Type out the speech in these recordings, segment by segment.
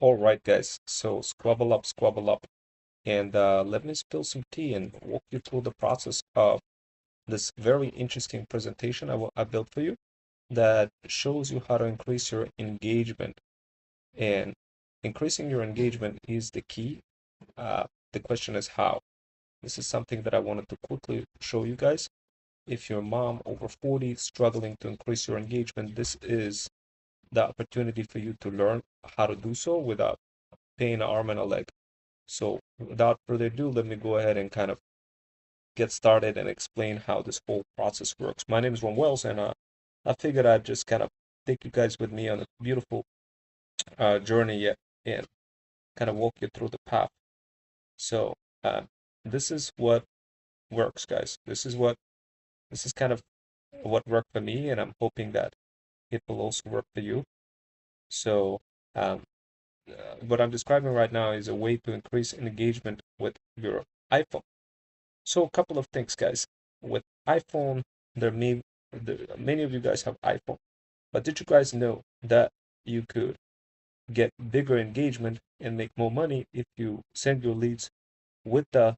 All right, guys. So squabble up, and let me spill some tea and walk you through the process of this very interesting presentation I built for you that shows you how to increase your engagement. And increasing your engagement is the key. The question is how. This is something that I wanted to quickly show you guys. If you're a mom over 40 struggling to increase your engagement, this is the opportunity for you to learn how to do so without paying an arm and a leg. So without further ado, let me go ahead and kind of get started and explain how this whole process works. My name is Ron Wells, and I figured I'd just kind of take you guys with me on a beautiful journey yet and kind of walk you through the path. So uh, this is what works, guys. This is kind of what worked for me, and I'm hoping that it will also work for you. So um, what I'm describing right now is a way to increase engagement with your iPhone. So a couple of things, guys. With iPhone, many of you guys have iPhone, but did you guys know that you could get bigger engagement and make more money if you send your leads with the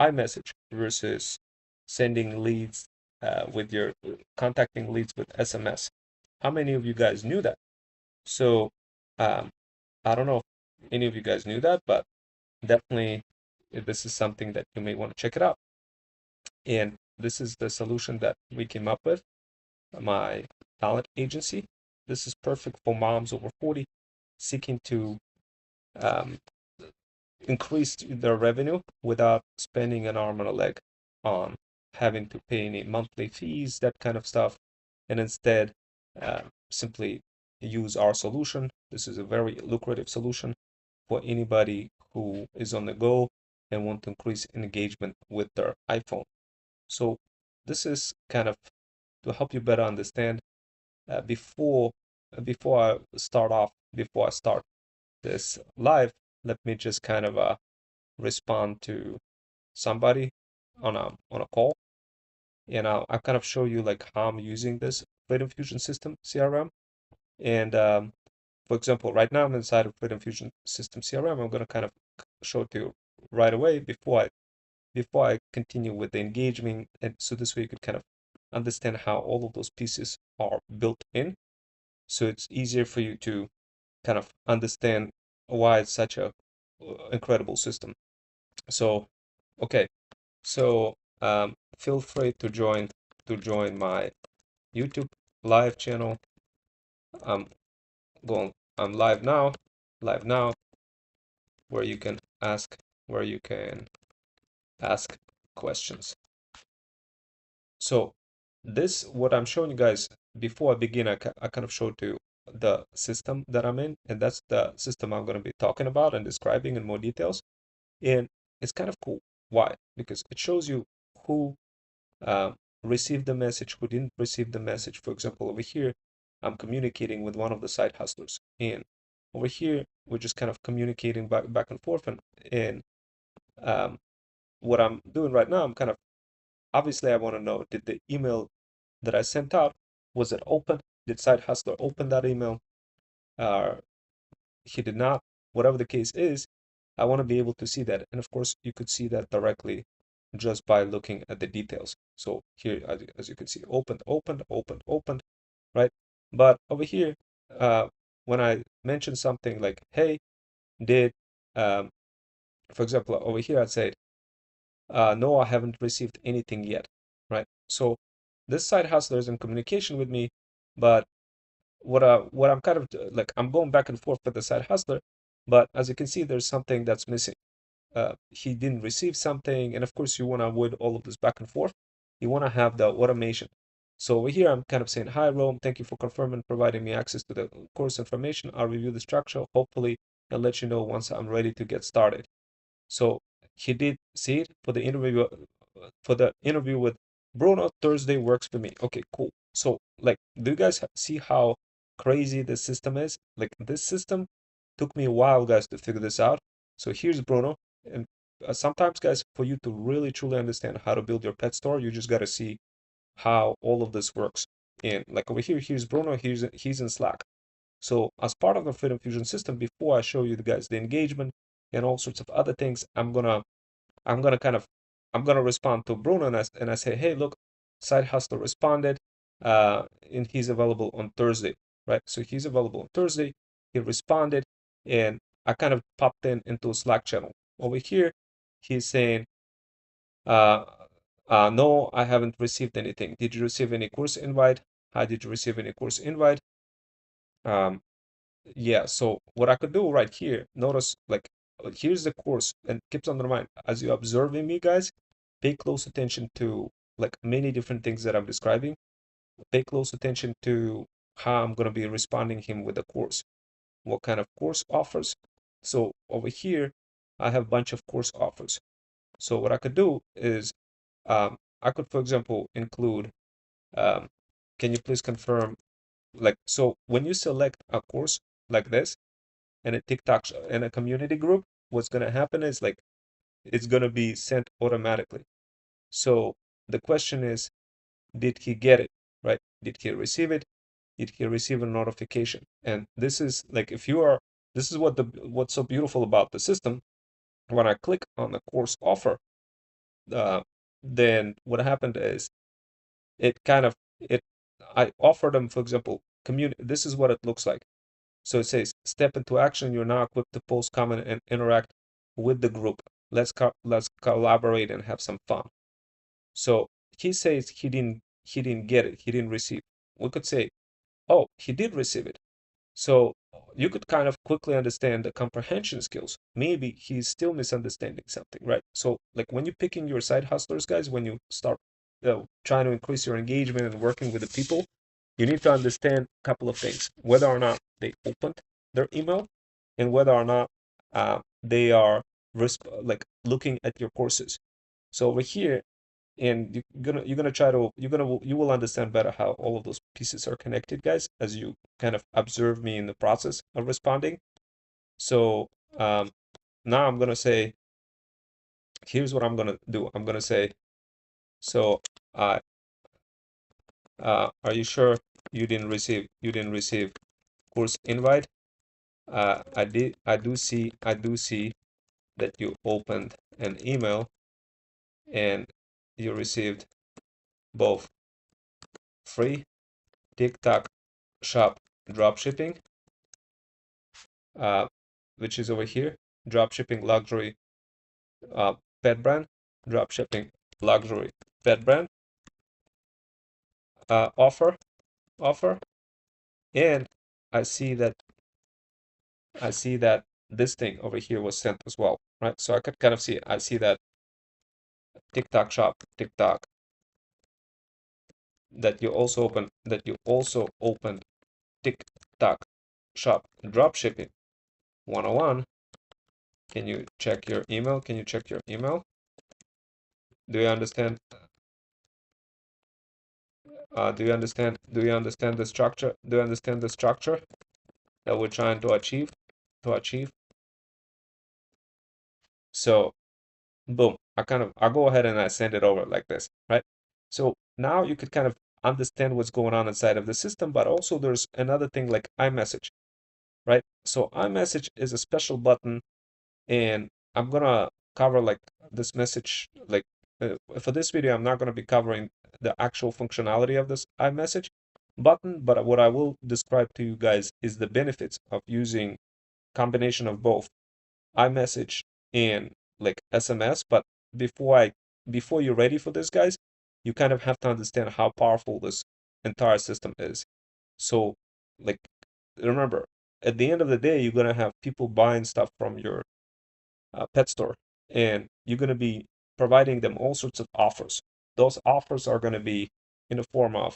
iMessage versus sending leads with your contacting leads with SMS? How many of you guys knew that? So um, I don't know if any of you guys knew that, but definitely this is something that you may want to check it out. And this is the solution that we came up with, my talent agency. This is perfect for moms over 40 seeking to um, increase their revenue without spending an arm and a leg on having to pay any monthly fees, that kind of stuff, and instead simply use our solution. This is a very lucrative solution for anybody who is on the go and want to increase engagement with their iPhone. So this is kind of to help you better understand before I start this live, let me just kind of respond to somebody on a call, and I'll kind of show you like how I'm using this Freedom Fusion System CRM. And for example, right now I'm inside of Freedom Fusion System CRM. I'm going to kind of show it to you right away before I continue with the engagement, and so this way you could kind of understand how all of those pieces are built in. So it's easier for you to kind of understand why it's such a incredible system. So, okay, so feel free to join my YouTube live channel. I'm I'm live now, where you can ask where you can ask questions. So this, what I'm showing you guys before I begin, I kind of showed you the system that I'm in, and that's the system I'm going to be talking about and describing in more details. And it's kind of cool. Why? Because it shows you who received the message, who didn't receive the message. For example, over here, I'm communicating with one of the side hustlers, and over here, we're just kind of communicating back and forth. And um, what I'm doing right now, I'm kind of obviously I want to know, did the email that I sent out, was it open? Did side hustler open that email? Uh, he did not. Whatever the case is, I want to be able to see that. And of course, you could see that directly just by looking at the details. So here, as you can see, opened, right? But over here, when I mention something like, hey, did, um, for example, over here, I'd say, no, I haven't received anything yet, right? So this side hustler is in communication with me, but what I'm kind of like, I'm going back and forth with the side hustler, but as you can see, there's something that's missing. He didn't receive something, and of course, you want to avoid all of this back and forth. You want to have the automation. So over here, I'm kind of saying, hi, Rome, thank you for confirming and providing me access to the course information. I'll review the structure, hopefully, and let you know once I'm ready to get started. So he did see it for the interview with Bruno. Thursday works for me. Okay, cool. So like, do you guys see how crazy this system is? Like, this system took me a while, guys, to figure this out. So here's Bruno. And sometimes, guys, for you to really truly understand how to build your pet store, you just got to see how all of this works. And like over here, here's Bruno. He's in Slack. So as part of the Freedom Fusion system, before I show you guys the engagement and all sorts of other things, I'm gonna kind of respond to Bruno, and I say, hey, look, Side Hustler responded, and he's available on Thursday, right? So he's available on Thursday. He responded, and I kind of popped into a Slack channel. Over here, he's saying, uh, no, I haven't received anything. Did you receive any course invite? How did you receive any course invite? Um, yeah, so what I could do right here, notice like here's the course, and keeps on the mind as you're observing me, guys, pay close attention to like many different things that I'm describing. Pay close attention to how I'm gonna be responding him with the course, what kind of course offers. So over here, I have a bunch of course offers. So what I could do is I could, for example, include, um, can you please confirm, like, so when you select a course like this, and a TikTok and a community group, what's gonna happen is like it's gonna be sent automatically. So the question is, did he get it, right? Did he receive it? Did he receive a notification? And this is like if you are, this is what's so beautiful about the system. When I click on the course offer, uh, then what happened is it kind of it I offer them, for example, community. This is what it looks like. So it says, step into action. You're now equipped to post, comment, and interact with the group. Let's collaborate and have some fun. So he says he didn't get it. He didn't receive. We could say, oh, he did receive it. So you could kind of quickly understand the comprehension skills. Maybe he's still misunderstanding something, right? So like when you're picking your side hustlers, guys, when you start trying to increase your engagement and working with the people, you need to understand a couple of things: whether or not they opened their email, and whether or not they are like looking at your courses. So over here, and you're gonna try to you will understand better how all of those pieces are connected, guys, as you kind of observe me in the process of responding. So now I'm gonna say, here's what I'm gonna do. I'm gonna say, so uh, are you sure you didn't receive course invite? I do see that you opened an email and you received both free TikTok shop dropshipping, uh, which is over here, dropshipping luxury pet brand, dropshipping luxury pet brand offer, and I see that this thing over here was sent as well, right? So I could kind of see, I see that TikTok shop, TikTok, that you also opened TikTok shop dropshipping 101. Can you check your email? Can you check your email? Do you understand? Do you understand? Do you understand the structure? Do you understand the structure that we're trying to achieve? So, boom. I go ahead and I send it over like this, right? So now you could kind of understand what's going on inside of the system, but also there's another thing like iMessage, right? So iMessage is a special button, and I'm gonna cover like this message like for this video. I'm not gonna be covering the actual functionality of this iMessage button, but what I will describe to you guys is the benefits of using combination of both iMessage and like SMS. But before you're ready for this, guys, you kind of have to understand how powerful this entire system is. So like remember, at the end of the day, you're gonna have people buying stuff from your pet store, and you're going to be providing them all sorts of offers. Those offers are going to be in the form of,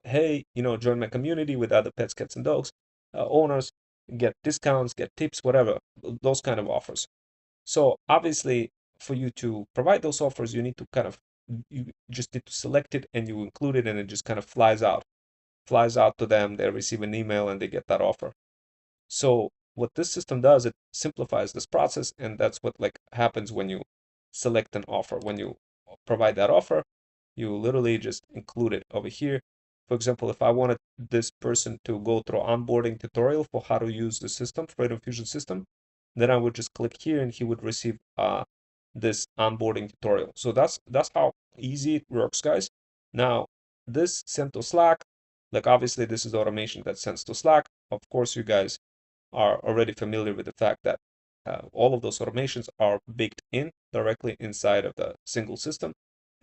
hey, join my community with other pets, cats, and dogs owners, get discounts, get tips, whatever, those kind of offers. So obviously, for you to provide those offers, you need to kind of, you just need to select it and you include it, and it just kind of flies out to them. They receive an email and they get that offer. So what this system does, it simplifies this process, and that's what like happens when you select an offer. When you provide that offer, you literally just include it over here, For example, if I wanted this person to go through onboarding tutorial for how to use the system, Freedom Fusion system, then I would just click here and he would receive this onboarding tutorial. So that's how easy it works, guys. Now, this sent to Slack, like obviously this is automation that sends to Slack. Of course, you guys are already familiar with the fact that all of those automations are baked in directly inside of the single system.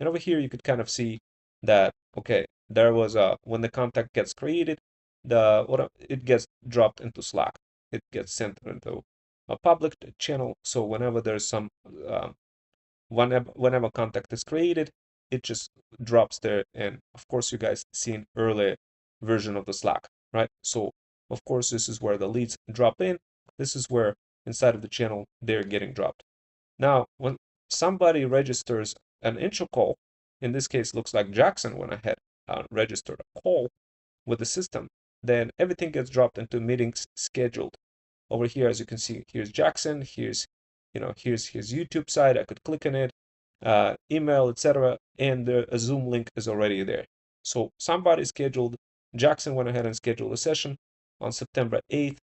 And over here, you could kind of see that, okay, there was when the contact gets created, it gets dropped into Slack. It gets sent into a public channel. So whenever there's some um, whenever contact is created, it just drops there. And of course, you guys seen earlier version of the Slack, right? So of course, this is where the leads drop in. This is where inside of the channel they're getting dropped. Now, when somebody registers an intro call, in this case, looks like Jackson went ahead and registered a call with the system, then everything gets dropped into meetings scheduled. Over here, as you can see, here's Jackson, here's his YouTube site. I could click on it, email, etc., and a Zoom link is already there. So somebody scheduled, Jackson went ahead and scheduled a session on September 8th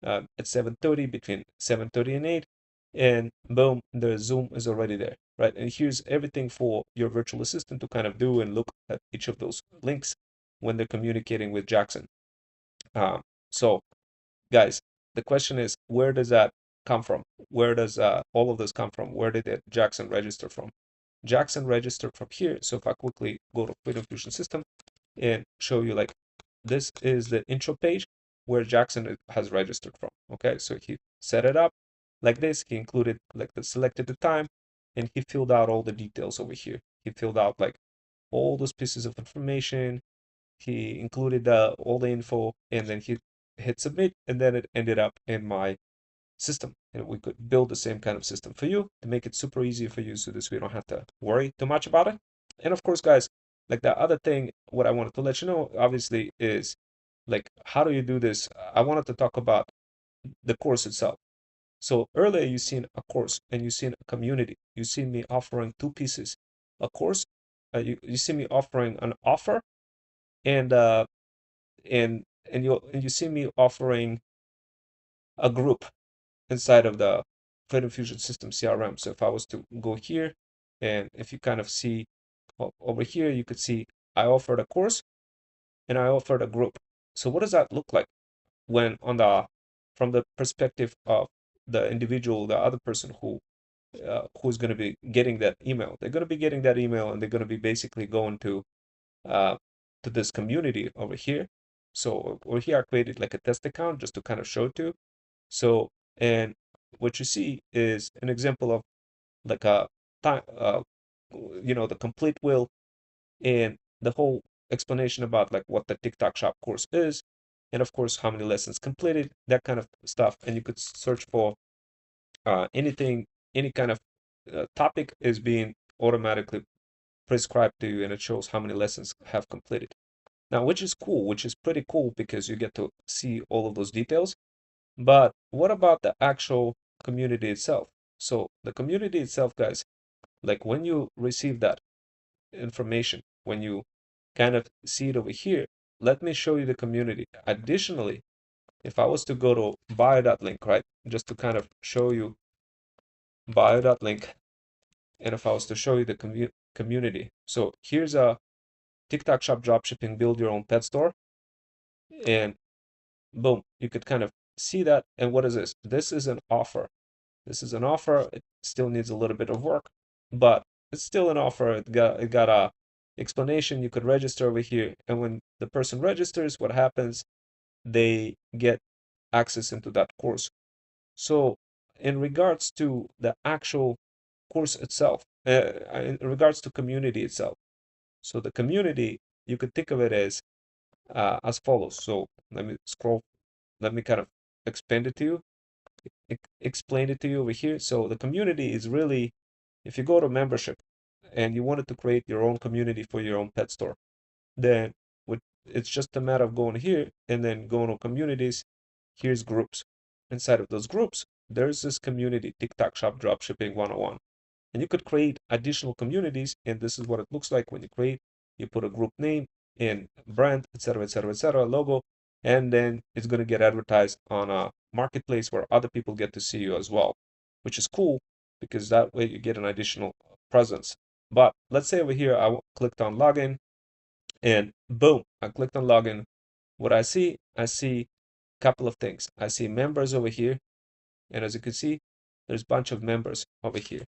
at 7:30, between 7:30 and 8, and boom, the Zoom is already there, right? And here's everything for your virtual assistant to kind of do and look at each of those links when they're communicating with Jackson. So guys, the question is, where does that come from? Where does all of this come from? Where did Jackson register from? Jackson registered from here. So if I quickly go to Freedom Fusion System and show you, like, this is the intro page where Jackson has registered from. Okay, so he set it up like this. He included like selected the time, and he filled out all the details over here. He filled out like all those pieces of information. He included all the info, and then he hit submit, and then it ended up in my system. And we could build the same kind of system for you to make it super easy for you, so this we don't have to worry too much about it. And of course, guys, like the other thing, what I wanted to let you know, obviously, is like, how do you do this? I wanted to talk about the course itself. So earlier you seen a course and you seen a community. You seen me offering two pieces, a course. You see me offering an offer, and and you see me offering a group inside of the Freedom Fusion System CRM. So if I was to go here, and if you kind of see over here, you could see I offered a course and I offered a group. So what does that look like when from the perspective of the individual, the other person who's going to be getting that email? They're going to be getting that email, and they're going to be basically going uh, to this community over here. So over here, I created like a test account just to kind of show it to you. So, and what you see is an example of like a time, the complete will, and the whole explanation about like what the TikTok Shop course is, and of course how many lessons completed, that kind of stuff. And you could search for anything, any kind of topic is being automatically prescribed to you, and it shows how many lessons have completed. Now, which is cool, which is pretty cool because you get to see all of those details. But what about the actual community itself? So the community itself, guys, like when you receive that information, when you kind of see it over here, let me show you the community. Additionally, if I was to go to bio.link, right, just to kind of show you bio.link, and if I was to show you the community, so here's a TikTok Shop dropshipping, build your own pet store, and boom, you could kind of see that. And what is this? This is an offer. This is an offer. It still needs a little bit of work, but it's still an offer. It got a explanation. You could register over here, and when the person registers, what happens? They get access into that course. So in regards to the actual course itself, in regards to community itself, so the community, you could think of it as follows. So let me scroll. Let me kind of expand it to you, explain it to you over here. So the community is really, if you go to membership and you wanted to create your own community for your own pet store, then it's just a matter of going here and then going to communities. Here's groups. Inside of those groups, there's this community, TikTok Shop Dropshipping 101. And you could create additional communities, and this is what it looks like when you create. You put a group name, in brand, etc., etc., etc., logo, and then it's going to get advertised on a marketplace where other people get to see you as well, which is cool because that way you get an additional presence. But let's say over here I clicked on login, and boom, I clicked on login. What I see a couple of things. I see members over here, and as you can see, there's a bunch of members over here,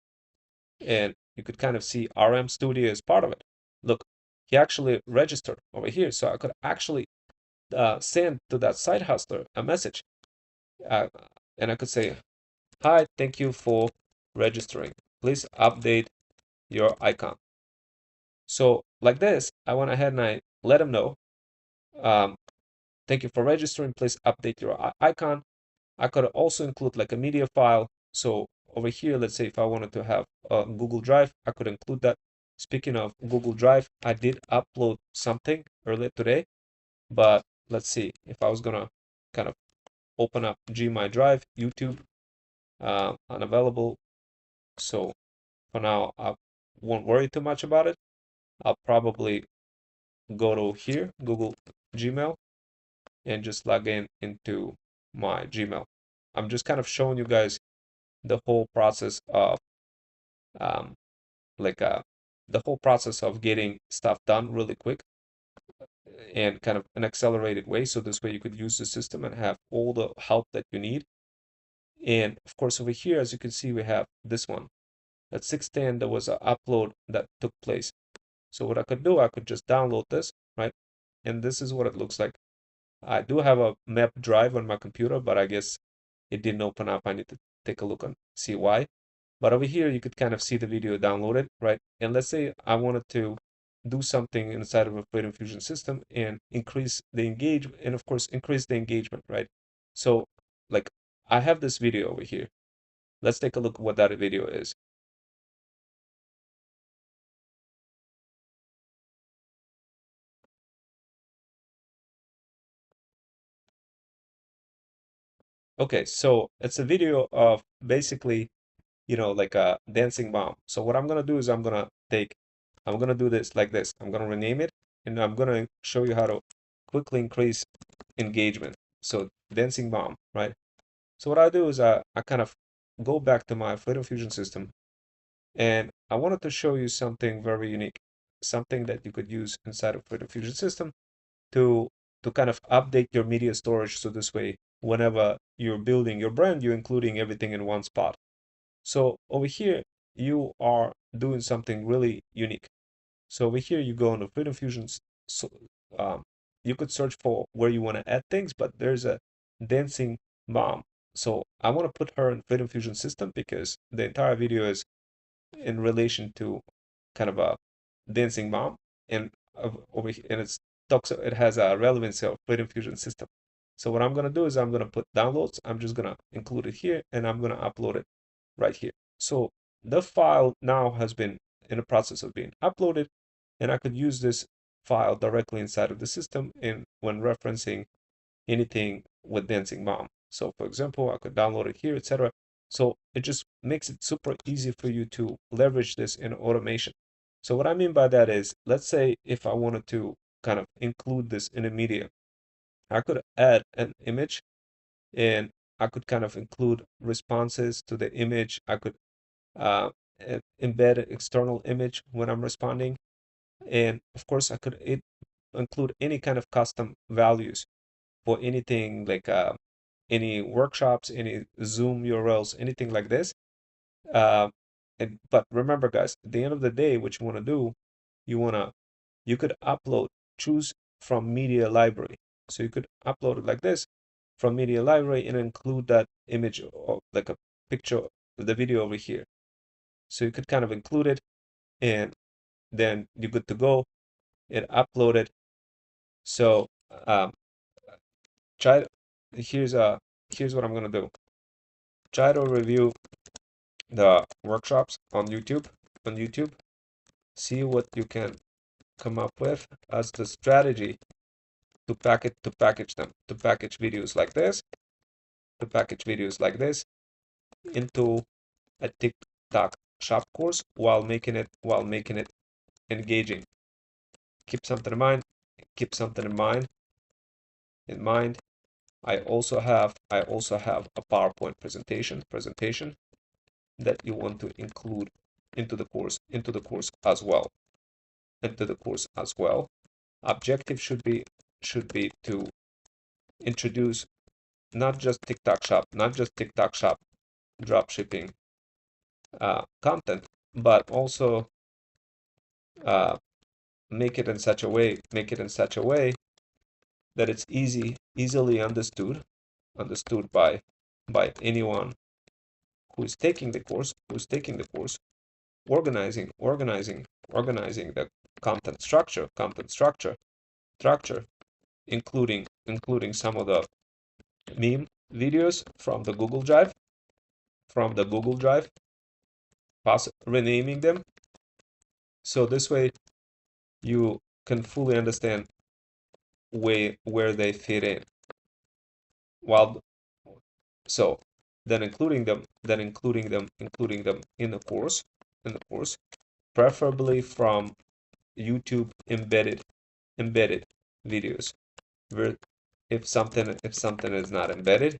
and you could kind of see RM Studio as part of it. Look, he actually registered over here, so I could actually send to that side hustler a message, uh, and I could say, "Hi, thank you for registering. Please update your icon." So like this, I went ahead and I let him know, um, "Thank you for registering. Please update your icon." I could also include like a media file. So over here, let's say if I wanted to have a Google Drive, I could include that. Speaking of Google Drive, I did upload something earlier today, but let's see if I was gonna kind of open up Gmail Drive, YouTube, unavailable. So for now, I won't worry too much about it. I'll probably go to here, Google Gmail, and just log in into my Gmail. I'm just kind of showing you guys the whole process of um, like the whole process of getting stuff done really quick and kind of an accelerated way. So this way you could use the system and have all the help that you need. And of course, over here, as you can see, we have this one. At 6:10, there was an upload that took place. So what I could do, I could just download this, right? And this is what it looks like. I do have a map drive on my computer, but I guess it didn't open up. I need to take a look and see why. But over here, you could kind of see the video downloaded, right? And let's say I wanted to do something inside of a Freedom Fusion system and increase the engagement, and of course, increase the engagement, right? So, like, I have this video over here. Let's take a look at what that video is. Okay, so it's a video of basically, like a dancing mom. So what I'm gonna do is I'm gonna do this like this. I'm gonna rename it, and I'm gonna show you how to quickly increase engagement. So dancing mom, right? So what I do is I kind of go back to my Freedom Fusion system, and I wanted to show you something very unique, something that you could use inside of Freedom Fusion system to kind of update your media storage. So this way, whenever you're building your brand, you're including everything in one spot. So over here, you are doing something really unique. So over here, you go into Freedom Fusion. So, um, you could search for where you want to add things, but there's a dancing mom. So I want to put her in Freedom Fusion system because the entire video is in relation to kind of a dancing mom, and over here, and it has a relevancy of Freedom Fusion system. So what I'm gonna do is I'm gonna put downloads. I'm just gonna include it here, and I'm gonna upload it right here. So the file now has been in the process of being uploaded, and I could use this file directly inside of the system in when referencing anything with Dancing Mom. So for example, I could download it here, etc. So it just makes it super easy for you to leverage this in automation. So what I mean by that is, let's say if I wanted to kind of include this in a media, I could add an image, and I could kind of include responses to the image. I could uh, embed an external image when I'm responding. And of course, I could include any kind of custom values for anything like any workshops, any Zoom URLs, anything like this. Uh, but remember, guys, at the end of the day, what you want to do, you could upload, choose from media library. So you could upload it like this from media library and include that image or like a picture of the video over here. So you could kind of include it, and then you're good to go and upload it. So um, try here's here's what I'm gonna do. Try to review the workshops on YouTube. See what you can come up with as the strategy to package videos like this, into a TikTok shop course while making it engaging. Keep something in mind. keep something in mind. I also have a PowerPoint presentation that you want to include into the course as well. Objective should be to introduce not just TikTok Shop drop shipping content, but also uh, make it in such a way that it's easily understood by anyone who is taking the course, organizing the content structure, including some of the meme videos from the Google Drive, renaming them. So this way you can fully understand where they fit in. While so then including them in the course, preferably from YouTube embedded videos. Where if something is not embedded,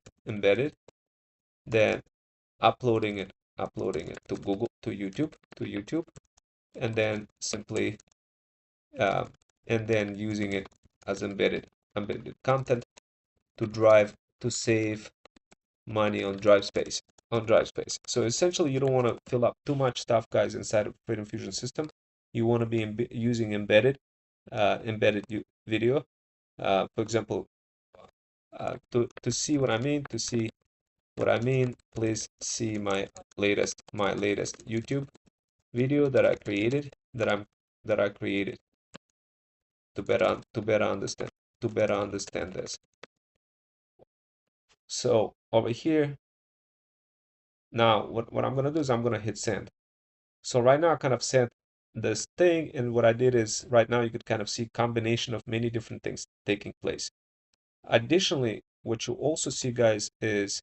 then uploading it to YouTube, and then simply and then using it as embedded content to save money on drive space. So essentially, you don't want to fill up too much stuff, guys, inside of Freedom Fusion system. You want to be using embedded video. For example, to see what I mean, please see my latest YouTube video that I created to better understand this. So over here, now what I'm gonna do is I'm gonna hit send. So right now I kind of sent this thing, and what I did is right now you could kind of see combination of many different things taking place. Additionally, what you also see, guys, is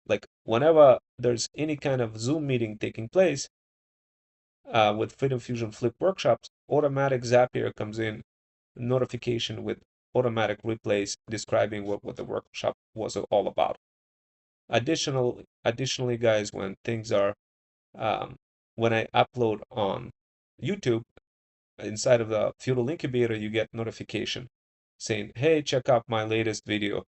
like whenever there's any kind of Zoom meeting taking place with Freedom Fusion Flip workshops, automatic Zapier comes in, notification with automatic replays describing what the workshop was all about. Additionally, guys, when things are when I upload on YouTube, inside of the Feudal Incubator, you get notification saying, "Hey, check out my latest video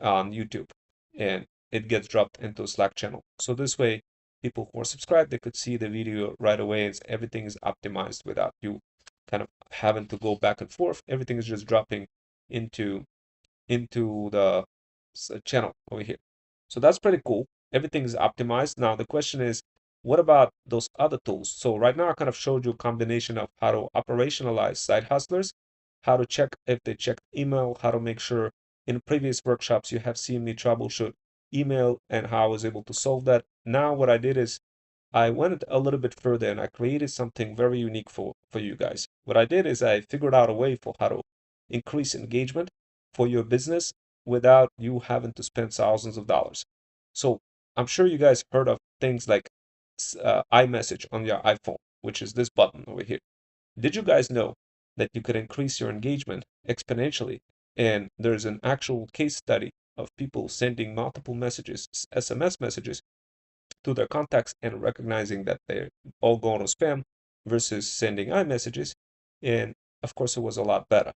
on YouTube," and it gets dropped into a Slack channel. So this way, people who are subscribed, they could see the video right away, and everything is optimized without you kind of having to go back and forth. Everything is just dropping into the channel over here. So that's pretty cool. Everything is optimized. Now the question is, what about those other tools? So right now I kind of showed you a combination of how to operationalize side hustlers, how to check if they checked email, how to make sure. In previous workshops you have seen me troubleshoot email and how I was able to solve that. Now what I did is I went a little bit further and I created something very unique for you guys. What I did is I figured out a way for how to increase engagement for your business without you having to spend thousands of dollars. So I'm sure you guys heard of things like iMessage on your iPhone, which is this button over here. Did you guys know that you could increase your engagement exponentially? And there's an actual case study of people sending multiple messages, SMS messages, to their contacts and recognizing that they're all going to spam versus sending iMessages. And of course, it was a lot better.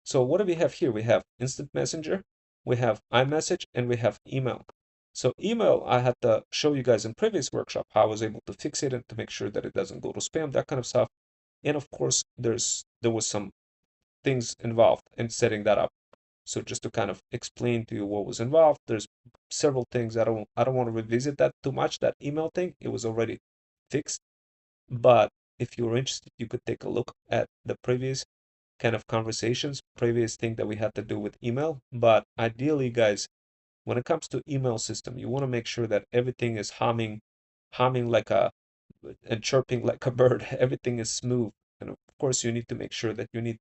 So what do we have here? We have instant messenger, we have iMessage, and we have email. So email, I had to show you guys in previous workshop how I was able to fix it and to make sure that it doesn't go to spam, that kind of stuff. And of course, there was some things involved in setting that up. So just to kind of explain to you what was involved, there's several things. I don't want to revisit that too much. That email thing, it was already fixed. But if you're interested, you could take a look at the previous kind of previous thing that we had to do with email. But ideally, guys, when it comes to email system, you want to make sure that everything is humming like a and chirping like a bird. Everything is smooth. And of course, you need to make sure that you need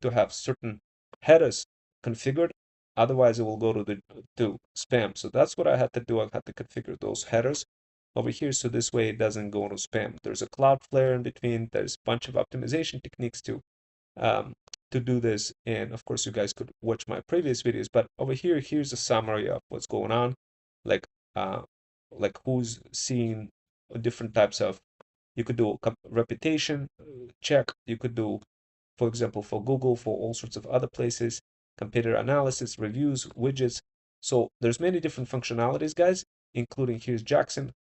to have certain headers configured. Otherwise, it will go to spam. So that's what I had to do. I had to configure those headers over here, so this way it doesn't go to spam. There's a Cloudflare in between. There's a bunch of optimization techniques to to do this. And of course, you guys could watch my previous videos, but over here, here's a summary of what's going on, like uh, like who's seeing different types of. You could do reputation check. You could do, for example, for Google, for all sorts of other places, competitor analysis, reviews, widgets. So there's many different functionalities, guys, including here's Jackson,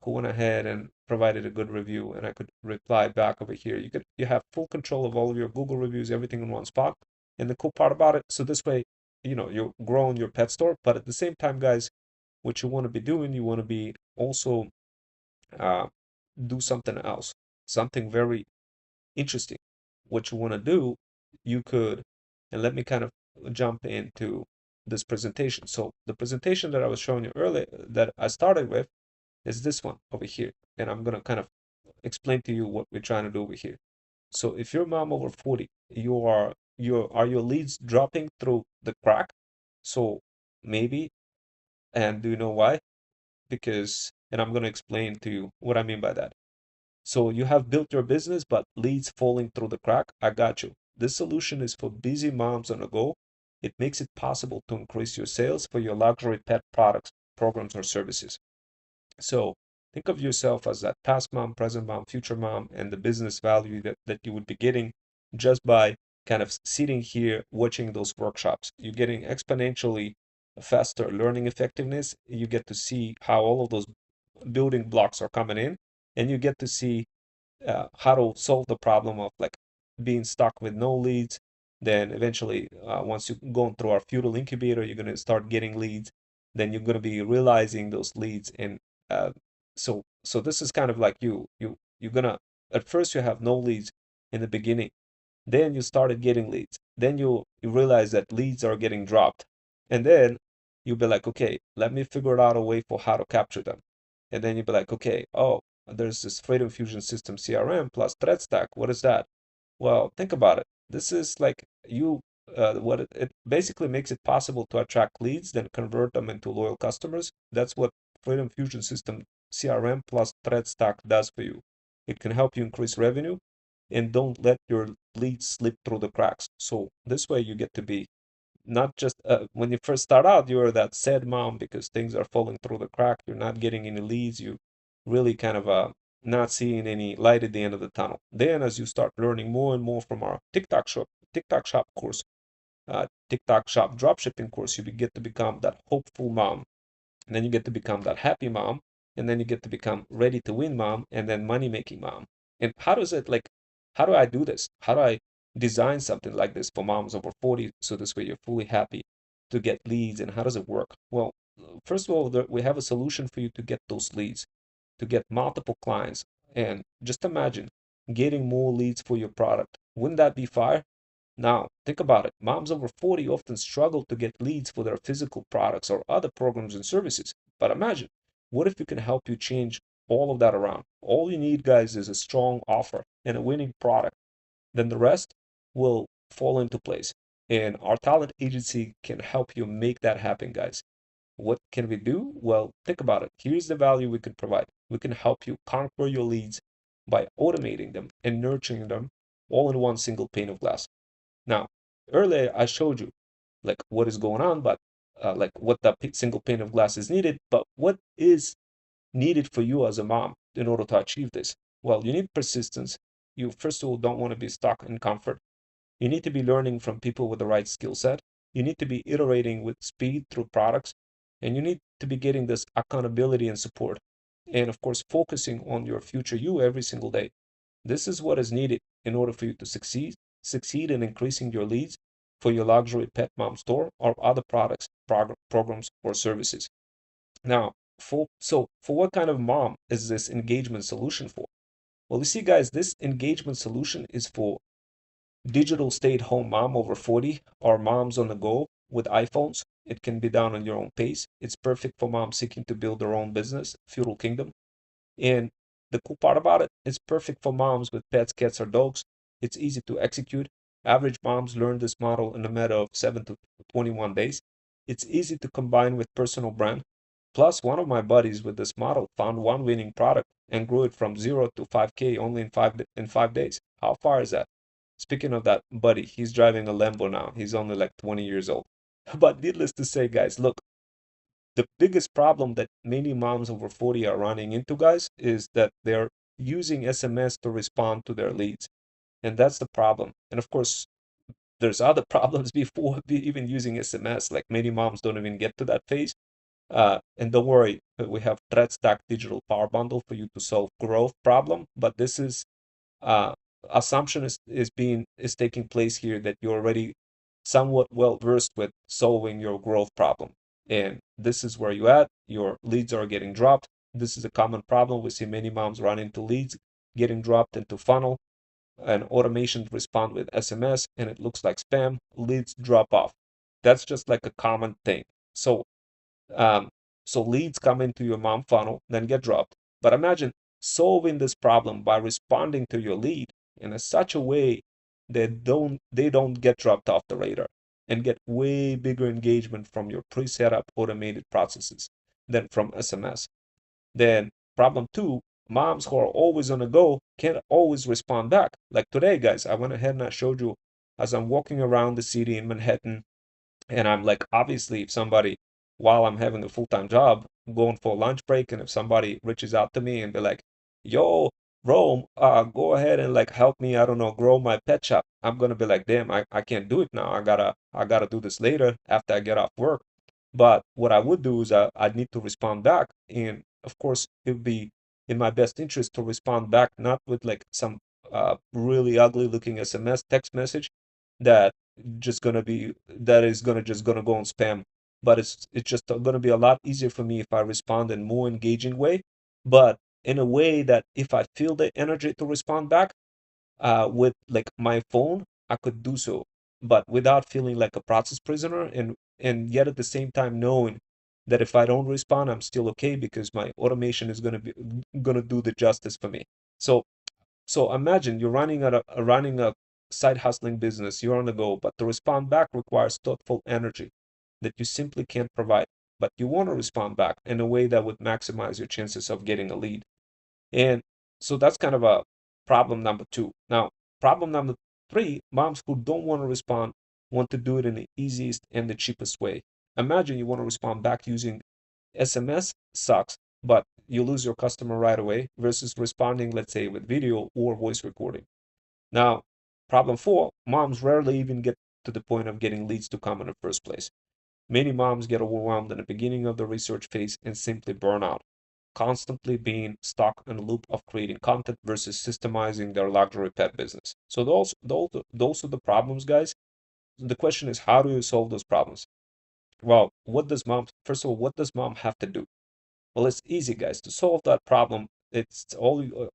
who went ahead and provided a good review, and I could reply back over here. You have full control of all of your Google reviews, everything in one spot. And the cool part about it, so this way, you're growing your pet store, but at the same time, guys, what you want to be doing, you want to be also uh, do something else, something very interesting. What you want to do, you could, and let me kind of jump into this presentation. So the presentation that I was showing you earlier, that I started with, is this one over here. And I'm going to kind of explain to you what we're trying to do over here. So if you're a mom over 40, are your leads dropping through the crack? So maybe, and do you know why? Because, and I'm going to explain to you what I mean by that. So you have built your business, but leads falling through the crack. I got you. This solution is for busy moms on the go. It makes it possible to increase your sales for your luxury pet products, programs, or services. So think of yourself as that past mom, present mom, future mom, and the business value that you would be getting just by kind of sitting here watching those workshops. You're getting exponentially faster learning effectiveness. You get to see how all of those building blocks are coming in, and you get to see how to solve the problem of like being stuck with no leads. Then eventually, once you're going through our feudal incubator, you're going to start getting leads. Then you're going to be realizing those leads. And so this is kind of like you're gonna, at first you have no leads in the beginning. Then you started getting leads. Then you realize that leads are getting dropped. And then you'll be like, okay, let me figure out a way for how to capture them. And then you'll be like, okay, oh, there's this Freedom Fusion System CRM plus Threat Stack. What is that? Well, think about it. This is like what it basically makes it possible to attract leads, then convert them into loyal customers. That's what Freedom Fusion System CRM plus Threat Stack does for you. It can help you increase revenue and don't let your leads slip through the cracks. So this way you get to be not just when you first start out, you're that sad mom because things are falling through the crack. You're not getting any leads. You really kind of not seeing any light at the end of the tunnel. Then as you start learning more and more from our TikTok shop course, TikTok shop dropshipping course, you get to become that hopeful mom. And then you get to become that happy mom. And then you get to become ready to win mom and then money making mom. And how do I do this? How do I design something like this for moms over 40 so this way you're fully happy to get leads? And how does it work? Well, first of all, we have a solution for you to get those leads, to get multiple clients. And just imagine getting more leads for your product. Wouldn't that be fire? Now, think about it. Moms over 40 often struggle to get leads for their physical products or other programs and services. But imagine, what if we can help you change all of that around? All you need, guys, is a strong offer and a winning product. Then the rest will fall into place. And our talent agency can help you make that happen, guys. What can we do? Well, think about it. Here's the value we can provide. We can help you conquer your leads by automating them and nurturing them all in one single pane of glass. Now, earlier I showed you like what is going on, but like what that single pane of glass is needed. But what is needed for you as a mom in order to achieve this? Well, you need persistence. You first of all don't want to be stuck in comfort. You need to be learning from people with the right skill set. You need to be iterating with speed through products, and you need to be getting this accountability and support. And of course, focusing on your future you every single day. This is what is needed in order for you to succeed in increasing your leads for your luxury pet mom store or other products, programs, or services. Now, for what kind of mom is this engagement solution for? Well, you see, guys, this engagement solution is for digital stay-at-home mom over 40 or moms on the go with iPhones. It can be done on your own pace. It's perfect for moms seeking to build their own business, feudal kingdom. And the cool part about it, it's perfect for moms with pets, cats, or dogs. It's easy to execute. Average moms learn this model in a matter of 7 to 21 days. It's easy to combine with personal brand. Plus, one of my buddies with this model found one winning product and grew it from 0 to 5K only in 5 days. How far is that? Speaking of that, buddy, he's driving a Lambo now. He's only like 20 years old. But needless to say, guys, look, the biggest problem that many moms over 40 are running into, guys, is that they're using SMS to respond to their leads. And that's the problem. And of course, there's other problems before even using SMS. Like many moms don't even get to that phase. And don't worry, we have Thread Stack Digital Power Bundle for you to solve growth problem. But this is uh, assumption is taking place here that you're already somewhat well versed with solving your growth problem, and this is where you at. Your leads are getting dropped. This is a common problem. We see many moms run into leads getting dropped into funnel, and automation respond with SMS, and it looks like spam. Leads drop off. That's just like a common thing. So um, so leads come into your mom funnel, then get dropped. But imagine solving this problem by responding to your lead in such a way that they don't get dropped off the radar and get way bigger engagement from your pre-set up automated processes than from SMS. Then problem two, moms who are always on the go can't always respond back. Like today, guys, I went ahead and I showed you as I'm walking around the city in Manhattan, and I'm like, obviously, if somebody, while I'm having a full-time job, going for a lunch break, and if somebody reaches out to me and be like, yo, Rome, go ahead and like help me, I don't know, grow my pet shop. I'm gonna be like, damn, I can't do it now. I gotta do this later after I get off work. But what I would do is I'd need to respond back. And of course, it would be in my best interest to respond back, not with like some really ugly looking SMS text message that that is gonna just gonna go on spam. But it's just gonna be a lot easier for me if I respond in more engaging way, but in a way that if I feel the energy to respond back with like my phone, I could do so, but without feeling like a process prisoner, and yet at the same time knowing that if I don't respond, I'm still okay because my automation is gonna do the justice for me. So so imagine you're running a side hustling business, you're on the go, but to respond back requires thoughtful energy that you simply can't provide. But you want to respond back in a way that would maximize your chances of getting a lead. And so that's kind of a problem number two. Now, problem number three, moms who don't want to respond want to do it in the easiest and the cheapest way. Imagine you want to respond back using SMS sucks, but you lose your customer right away versus responding, let's say, with video or voice recording. Now, problem four, moms rarely even get to the point of getting leads to come in the first place. Many moms get overwhelmed in the beginning of the research phase and simply burn out, constantly being stuck in a loop of creating content versus systemizing their luxury pet business. So those are the problems, guys. The question is, how do you solve those problems? Well, first of all, what does mom have to do? Well, it's easy, guys. To solve that problem, it's all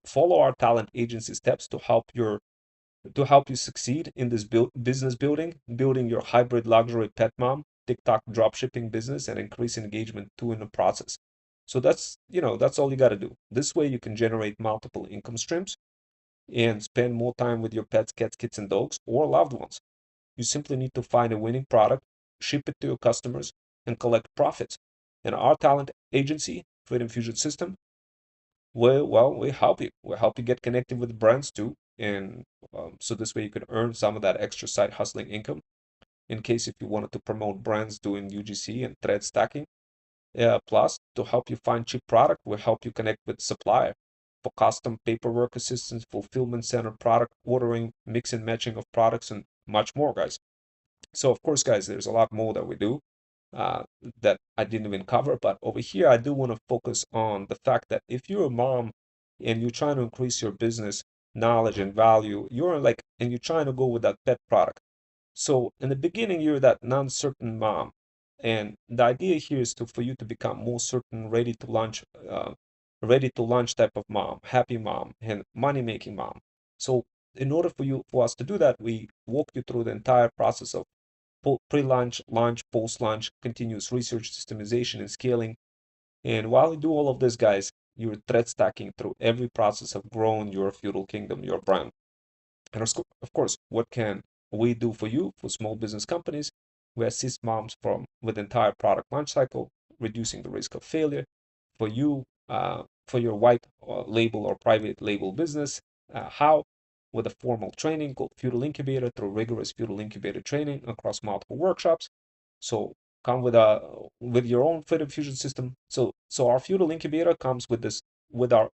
follow our talent agency steps to help you succeed in this business building your hybrid luxury pet mom TikTok dropshipping business and increase engagement too in the process. So that's all you got to do. This way you can generate multiple income streams and spend more time with your pets, cats, kids, and dogs or loved ones. You simply need to find a winning product, ship it to your customers, and collect profits. And our talent agency, Freedom Fusion System, we help you. We help you get connected with brands too, and so this way you can earn some of that extra side hustling income. In case if you wanted to promote brands doing UGC and thread stacking, plus to help you find cheap product, we help you connect with supplier for custom paperwork assistance, fulfillment center, product ordering, mix and matching of products, and much more, guys. So of course, guys, there's a lot more that we do uh, that I didn't even cover. But over here, I do want to focus on the fact that if you're a mom and you're trying to increase your business knowledge and value, and you're trying to go with that pet product. So in the beginning, you're that non-certain mom, and the idea here is for you to become more certain, ready to launch type of mom, happy mom, and money-making mom. So in order for us to do that, we walk you through the entire process of pre-launch, launch, post-launch, continuous research, systemization, and scaling. And while you do all of this, guys, you're thread stacking through every process of growing your feudal kingdom, your brand. And of course, what can we do for you, for small business companies? We assist moms with the entire product launch cycle, reducing the risk of failure. For you, for your white label or private label business, how? with a formal training called Feudal Incubator through rigorous Feudal Incubator training across multiple workshops. So come with your own Freedom Fusion system. So our Feudal Incubator comes with this with our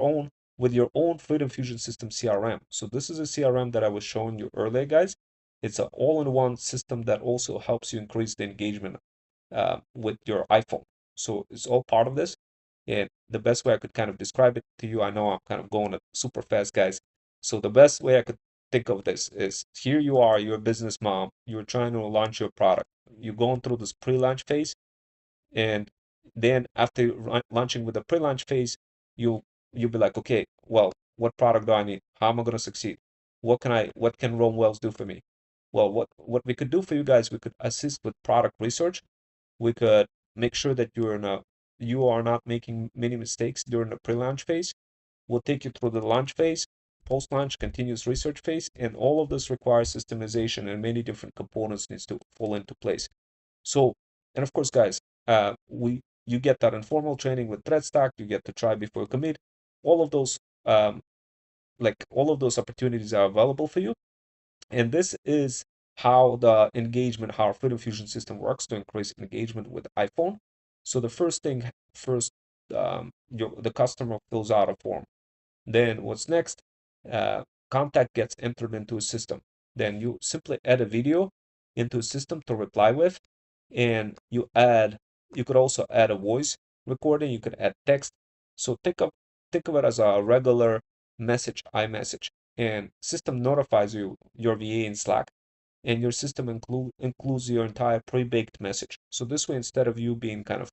own with your own Freedom Fusion system CRM. So this is a CRM that I was showing you earlier, guys. It's an all-in-one system that also helps you increase the engagement with your iPhone. So it's all part of this. And the best way I could kind of describe it to you, I know I'm kind of going super fast, guys. So the best way I could think of this is here you are, you're a business mom, you're trying to launch your product. You're going through this pre-launch phase, and then after launching with the pre-launch phase, you'll be like, okay, well, what product do I need? How am I going to succeed? What can Rome Wells do for me? Well, what we could do for you guys, we could assist with product research. We could make sure that you are not making many mistakes during the pre-launch phase. We'll take you through the launch phase, post-launch, continuous research phase, and all of this requires systemization and many different components needs to fall into place. So, and of course, guys, we you get that informal training with thread stack. You get to try before you commit. All of those, um, all of those opportunities are available for you. And this is how the engagement, how our Freedom Fusion system works to increase engagement with iPhone. So the first thing, first, the customer fills out a form. Then what's next? Contact gets entered into a system. Then you simply add a video into a system to reply with, and you could also add a voice recording. You could add text. So think of it as a regular message, iMessage, and system notifies you your VA in Slack, and your system includes your entire pre-baked message. So this way, instead of you being kind of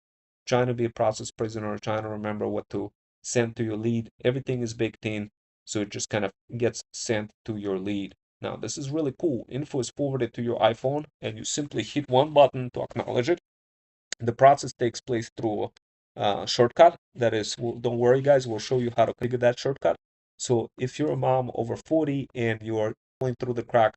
trying to be a process prisoner, trying to remember what to send to your lead, everything is baked in, so it just kind of gets sent to your lead. Now, this is really cool. Info is forwarded to your iPhone, and you simply hit one button to acknowledge it. The process takes place through a shortcut. That is, don't worry, guys, we'll show you how to configure that shortcut. So if you're a mom over 40 and you are going through the crack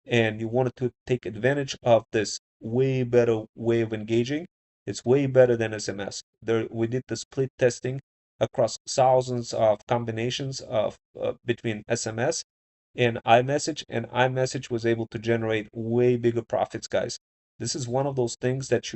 and you wanted to take advantage of this way better way of engaging, it's way better than SMS. We did the split testing across thousands of combinations of between SMS and iMessage was able to generate way bigger profits, guys. This is one of those things that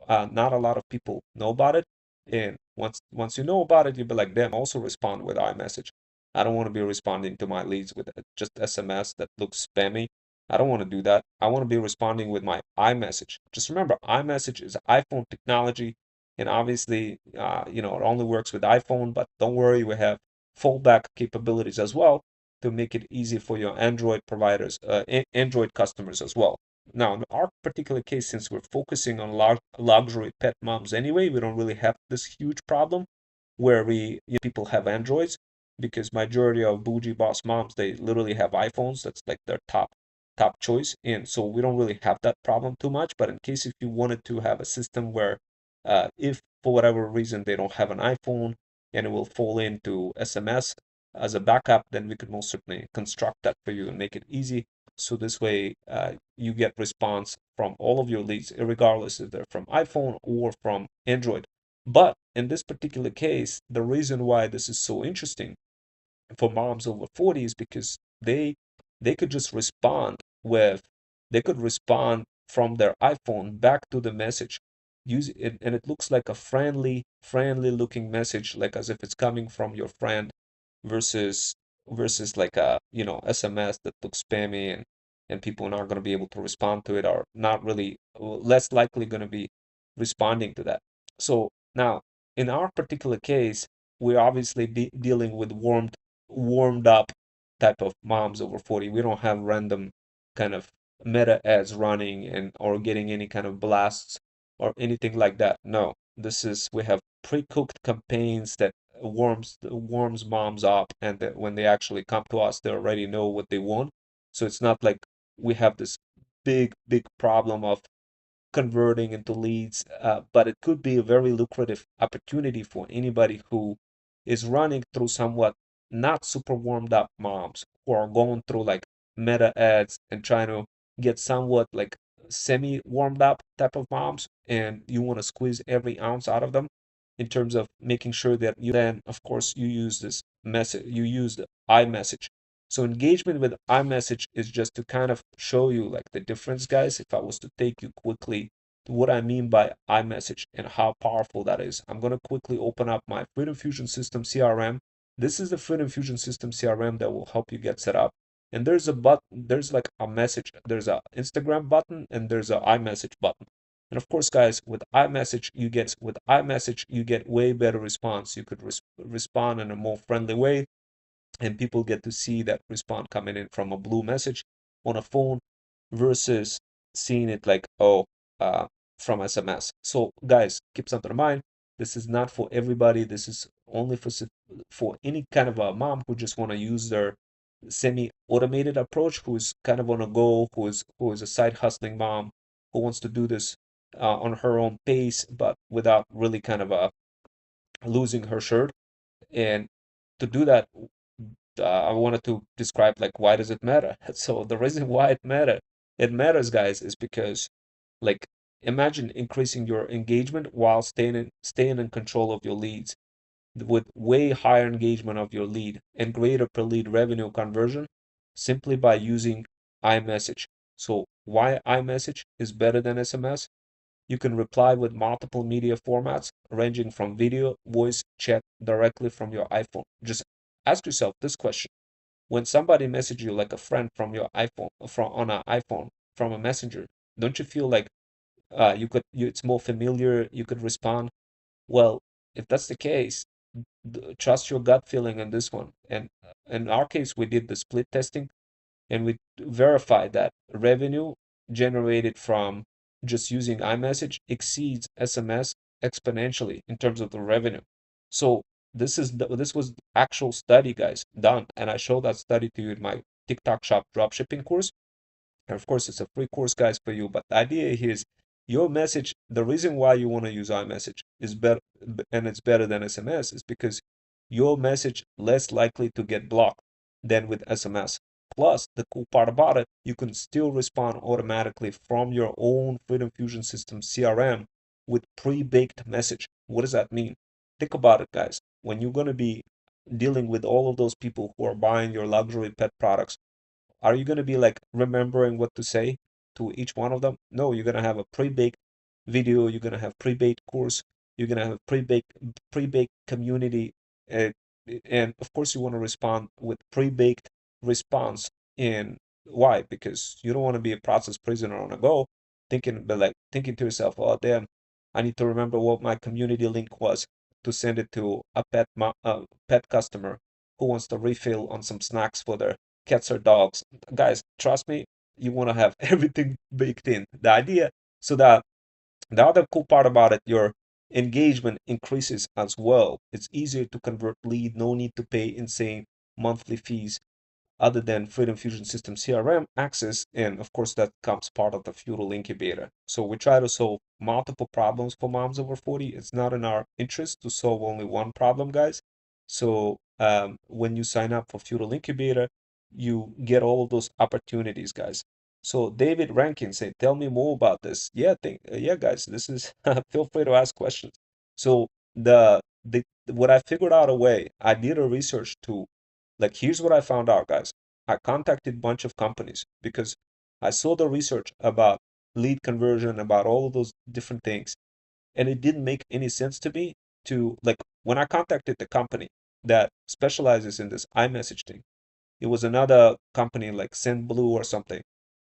not a lot of people know about it. And once you know about it, you'll be like, damn, also respond with iMessage. I don't want to be responding to my leads with just SMS that looks spammy. I don't want to do that. I want to be responding with my iMessage. Just remember, iMessage is iPhone technology, and obviously, it only works with iPhone. But don't worry, we have fallback capabilities as well to make it easy for your Android providers, Android customers as well. Now, in our particular case, since we're focusing on luxury pet moms anyway, we don't really have this huge problem where people have Androids, because majority of bougie boss moms, they literally have iPhones. That's like their top choice, and so we don't really have that problem too much. But in case if you wanted to have a system where if for whatever reason they don't have an iPhone and it will fall into SMS as a backup, then we could most certainly construct that for you and make it easy. So this way, you get response from all of your leads, regardless if they're from iPhone or from Android. But in this particular case, the reason why this is so interesting for moms over 40 is because they could just respond with they could respond from their iPhone back to the message, use it, and it looks like a friendly looking message, like as if it's coming from your friend, versus like a SMS that looks spammy, and people are not going to be able to respond to it, or not really less likely going to be responding to that. So now in our particular case, we're obviously dealing with warmed up type of moms over 40. We don't have random kind of meta ads running and or getting any kind of blasts or anything like that. No, we have pre-cooked campaigns that warms moms up, and that when they actually come to us, they already know what they want. So it's not like we have this big problem of converting into leads, but it could be a very lucrative opportunity for anybody who is running through somewhat not super warmed up moms who are going through like meta ads and trying to get somewhat like semi warmed up type of moms, and you want to squeeze every ounce out of them in terms of making sure that you then, of course, you use this message, you use the iMessage. So engagement with iMessage is just to kind of show you like the difference, guys. If I was to take you quickly to what I mean by iMessage and how powerful that is, I'm going to quickly open up my Freedom Fusion System CRM. This is the Freedom Fusion System CRM that will help you get set up. And there's a button, there's like a message, there's a Instagram button, and there's a iMessage button. And of course, guys, with iMessage you get way better response. You could respond in a more friendly way, and people get to see that response coming in from a blue message on a phone versus seeing it like, oh, uh, from SMS. So guys, keep something in mind. This is not for everybody. This is only for any kind of a mom who just want to use their semi-automated approach, who's kind of on a go, who is a side hustling mom, who wants to do this on her own pace, but without really kind of losing her shirt. And to do that, I wanted to describe like why does it matter? So the reason why it matters, guys, is because like imagine increasing your engagement while staying in control of your leads with way higher engagement of your lead and greater per lead revenue conversion simply by using iMessage. So why iMessage is better than SMS? You can reply with multiple media formats ranging from video, voice, chat directly from your iPhone. Just ask yourself this question. When somebody messages you like a friend from your iPhone, from on an iPhone, from a messenger, don't you feel like it's more familiar, you could respond? Well, if that's the case, trust your gut feeling on this one. And in our case, we did the split testing and we verified that revenue generated from just using iMessage exceeds SMS exponentially in terms of the revenue. So this was actual study, guys, done, and I showed that study to you in my TikTok Shop dropshipping course. And of course, it's a free course, guys, for you. But the idea here is your message, the reason why you want to use iMessage is better, and it's better than SMS, is because your message less likely to get blocked than with SMS. Plus, the cool part about it, you can still respond automatically from your own Freedom Fusion System CRM with pre-baked message. What does that mean? Think about it, guys. When you're going to be dealing with all of those people who are buying your luxury pet products, are you going to be like remembering what to say to each one of them? No, you're going to have a pre-baked video, you're going to have pre-baked course, you're going to have pre-baked community, uh, and of course you want to respond with pre-baked response. And why? Because you don't want to be a process prisoner on a go, thinking to yourself, oh damn, I need to remember what my community link was to send it to a pet customer who wants to refill on some snacks for their cats or dogs. Guys, trust me, you want to have everything baked in. The idea, so that the other cool part about it, your engagement increases as well. It's easier to convert lead, no need to pay insane monthly fees other than Freedom Fusion System CRM access. And of course, that comes part of the Feudal Incubator. So we try to solve multiple problems for moms over 40. It's not in our interest to solve only one problem, guys. So when you sign up for Feudal Incubator, you get all of those opportunities, guys. So David Rankin said, "Tell me more about this." Yeah, guys, this is feel free to ask questions. So the what I figured out a way, I did a research to like, here's what I found out, guys. I contacted a bunch of companies because I saw the research about lead conversion, about all of those different things, and it didn't make any sense to me to like when I contacted the company that specializes in this iMessage thing. It was another company like SendBlue or something.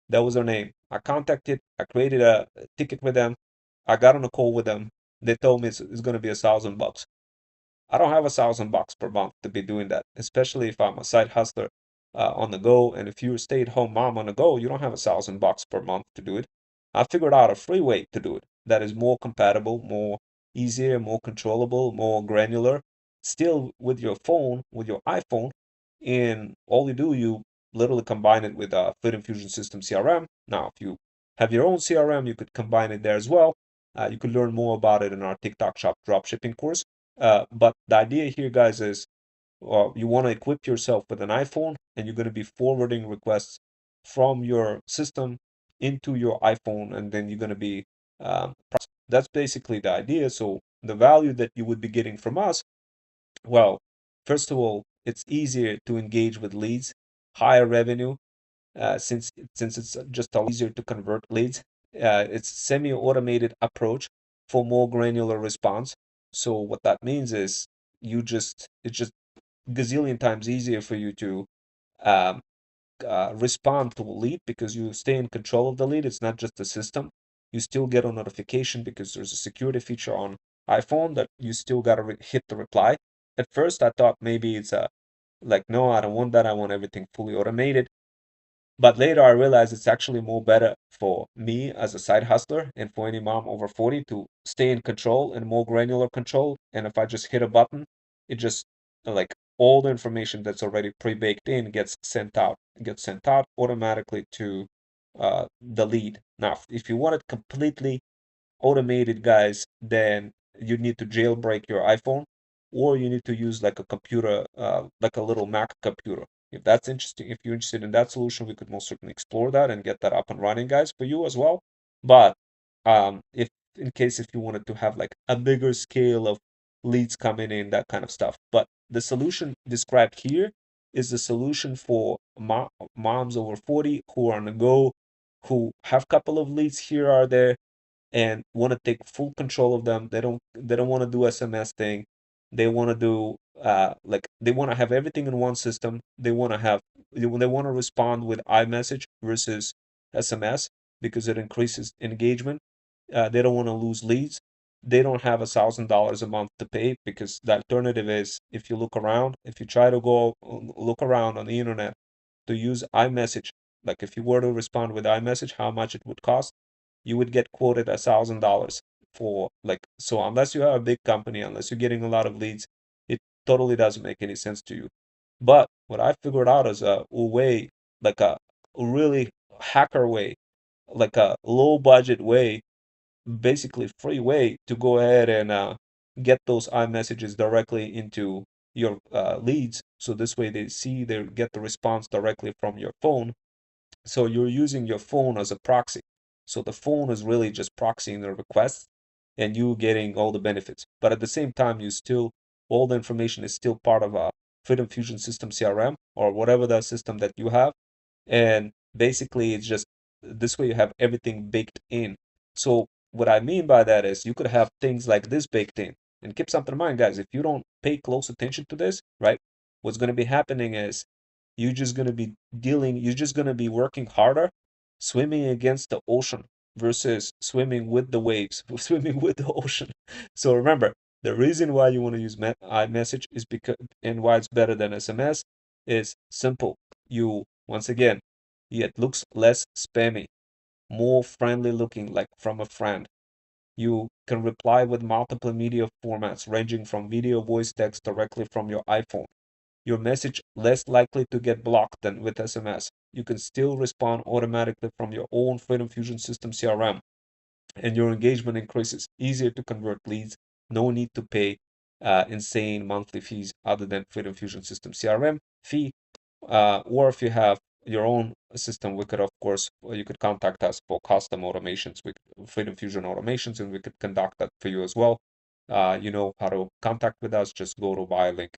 That was their name. I contacted, I created a ticket with them. I got on a call with them. They told me it's going to be $1,000. I don't have $1,000 per month to be doing that, especially if I'm a side hustler on the go. And if you're a stay-at-home mom on the go, you don't have $1,000 per month to do it. I figured out a free way to do it that is more compatible, more easier, more controllable, more granular, still with your phone, with your iPhone. And all you do, you literally combine it with a Freedom Fusion System CRM. Now, if you have your own CRM, you could combine it there as well. You could learn more about it in our TikTok Shop dropshipping course. But the idea here, guys, is you want to equip yourself with an iPhone and you're going to be forwarding requests from your system into your iPhone, and then you're going to be that's basically the idea. So the value that you would be getting from us, well, first of all, it's easier to engage with leads, higher revenue since it's just a lot easier to convert leads. It's semi-automated approach for more granular response. So what that means is it's just gazillion times easier for you to um, respond to a lead because you stay in control of the lead. It's not just the system. You still get a notification because there's a security feature on iPhone that you still got to hit the reply. At first, I thought maybe it's a like, no, I don't want that. I want everything fully automated. But later I realized it's actually more better for me as a side hustler and for any mom over 40 to stay in control and more granular control. And if I just hit a button, it just like all the information that's already pre-baked in gets sent out automatically to the lead. Now, if you want it completely automated, guys, then you need to jailbreak your iPhone or you need to use like a computer, like a little Mac computer. If that's interesting, if you're interested in that solution, we could most certainly explore that and get that up and running, guys, for you as well. But if in case if you wanted to have like a bigger scale of leads coming in, that kind of stuff. But the solution described here is the solution for moms over 40 who are on the go, who have a couple of leads here or there, and want to take full control of them. They don't want to do SMS thing. They want to do like they want to have everything in one system. They want to respond with iMessage versus SMS because it increases engagement. They don't want to lose leads. They don't have $1,000 a month to pay because the alternative is if you look around, if you try to go look around on the internet to use iMessage, like if you were to respond with iMessage, how much it would cost, you would get quoted $1,000 for like, so unless you have a big company, unless you're getting a lot of leads, it totally doesn't make any sense to you. But what I figured out is a way, like a really hacker way, like a low budget way, basically free way to go ahead and get those iMessages directly into your leads. So this way they get the response directly from your phone, so you're using your phone as a proxy. So the phone is really just proxying the requests and you getting all the benefits. But at the same time, all the information is still part of a Freedom Fusion System CRM or whatever the system that you have. And basically, it's just this way you have everything baked in. So what I mean by that is you could have things like this baked in. And keep something in mind, guys, if you don't pay close attention to this, right, what's going to be happening is you're just going to be working harder swimming against the ocean versus swimming with the waves, swimming with the ocean. So remember, the reason why you want to use iMessage is because, and why it's better than SMS is simple. Once again, it looks less spammy, more friendly looking, like from a friend. You can reply with multiple media formats ranging from video, voice, text directly from your iPhone. Your message less likely to get blocked than with SMS. You can still respond automatically from your own Freedom Fusion System CRM, and your engagement increases. Easier to convert leads. No need to pay insane monthly fees other than Freedom Fusion System CRM fee. Or if you have your own system, we could, of course, you could contact us for custom automations with Freedom Fusion automations, and we could conduct that for you as well. You know how to contact with us. Just go to buy link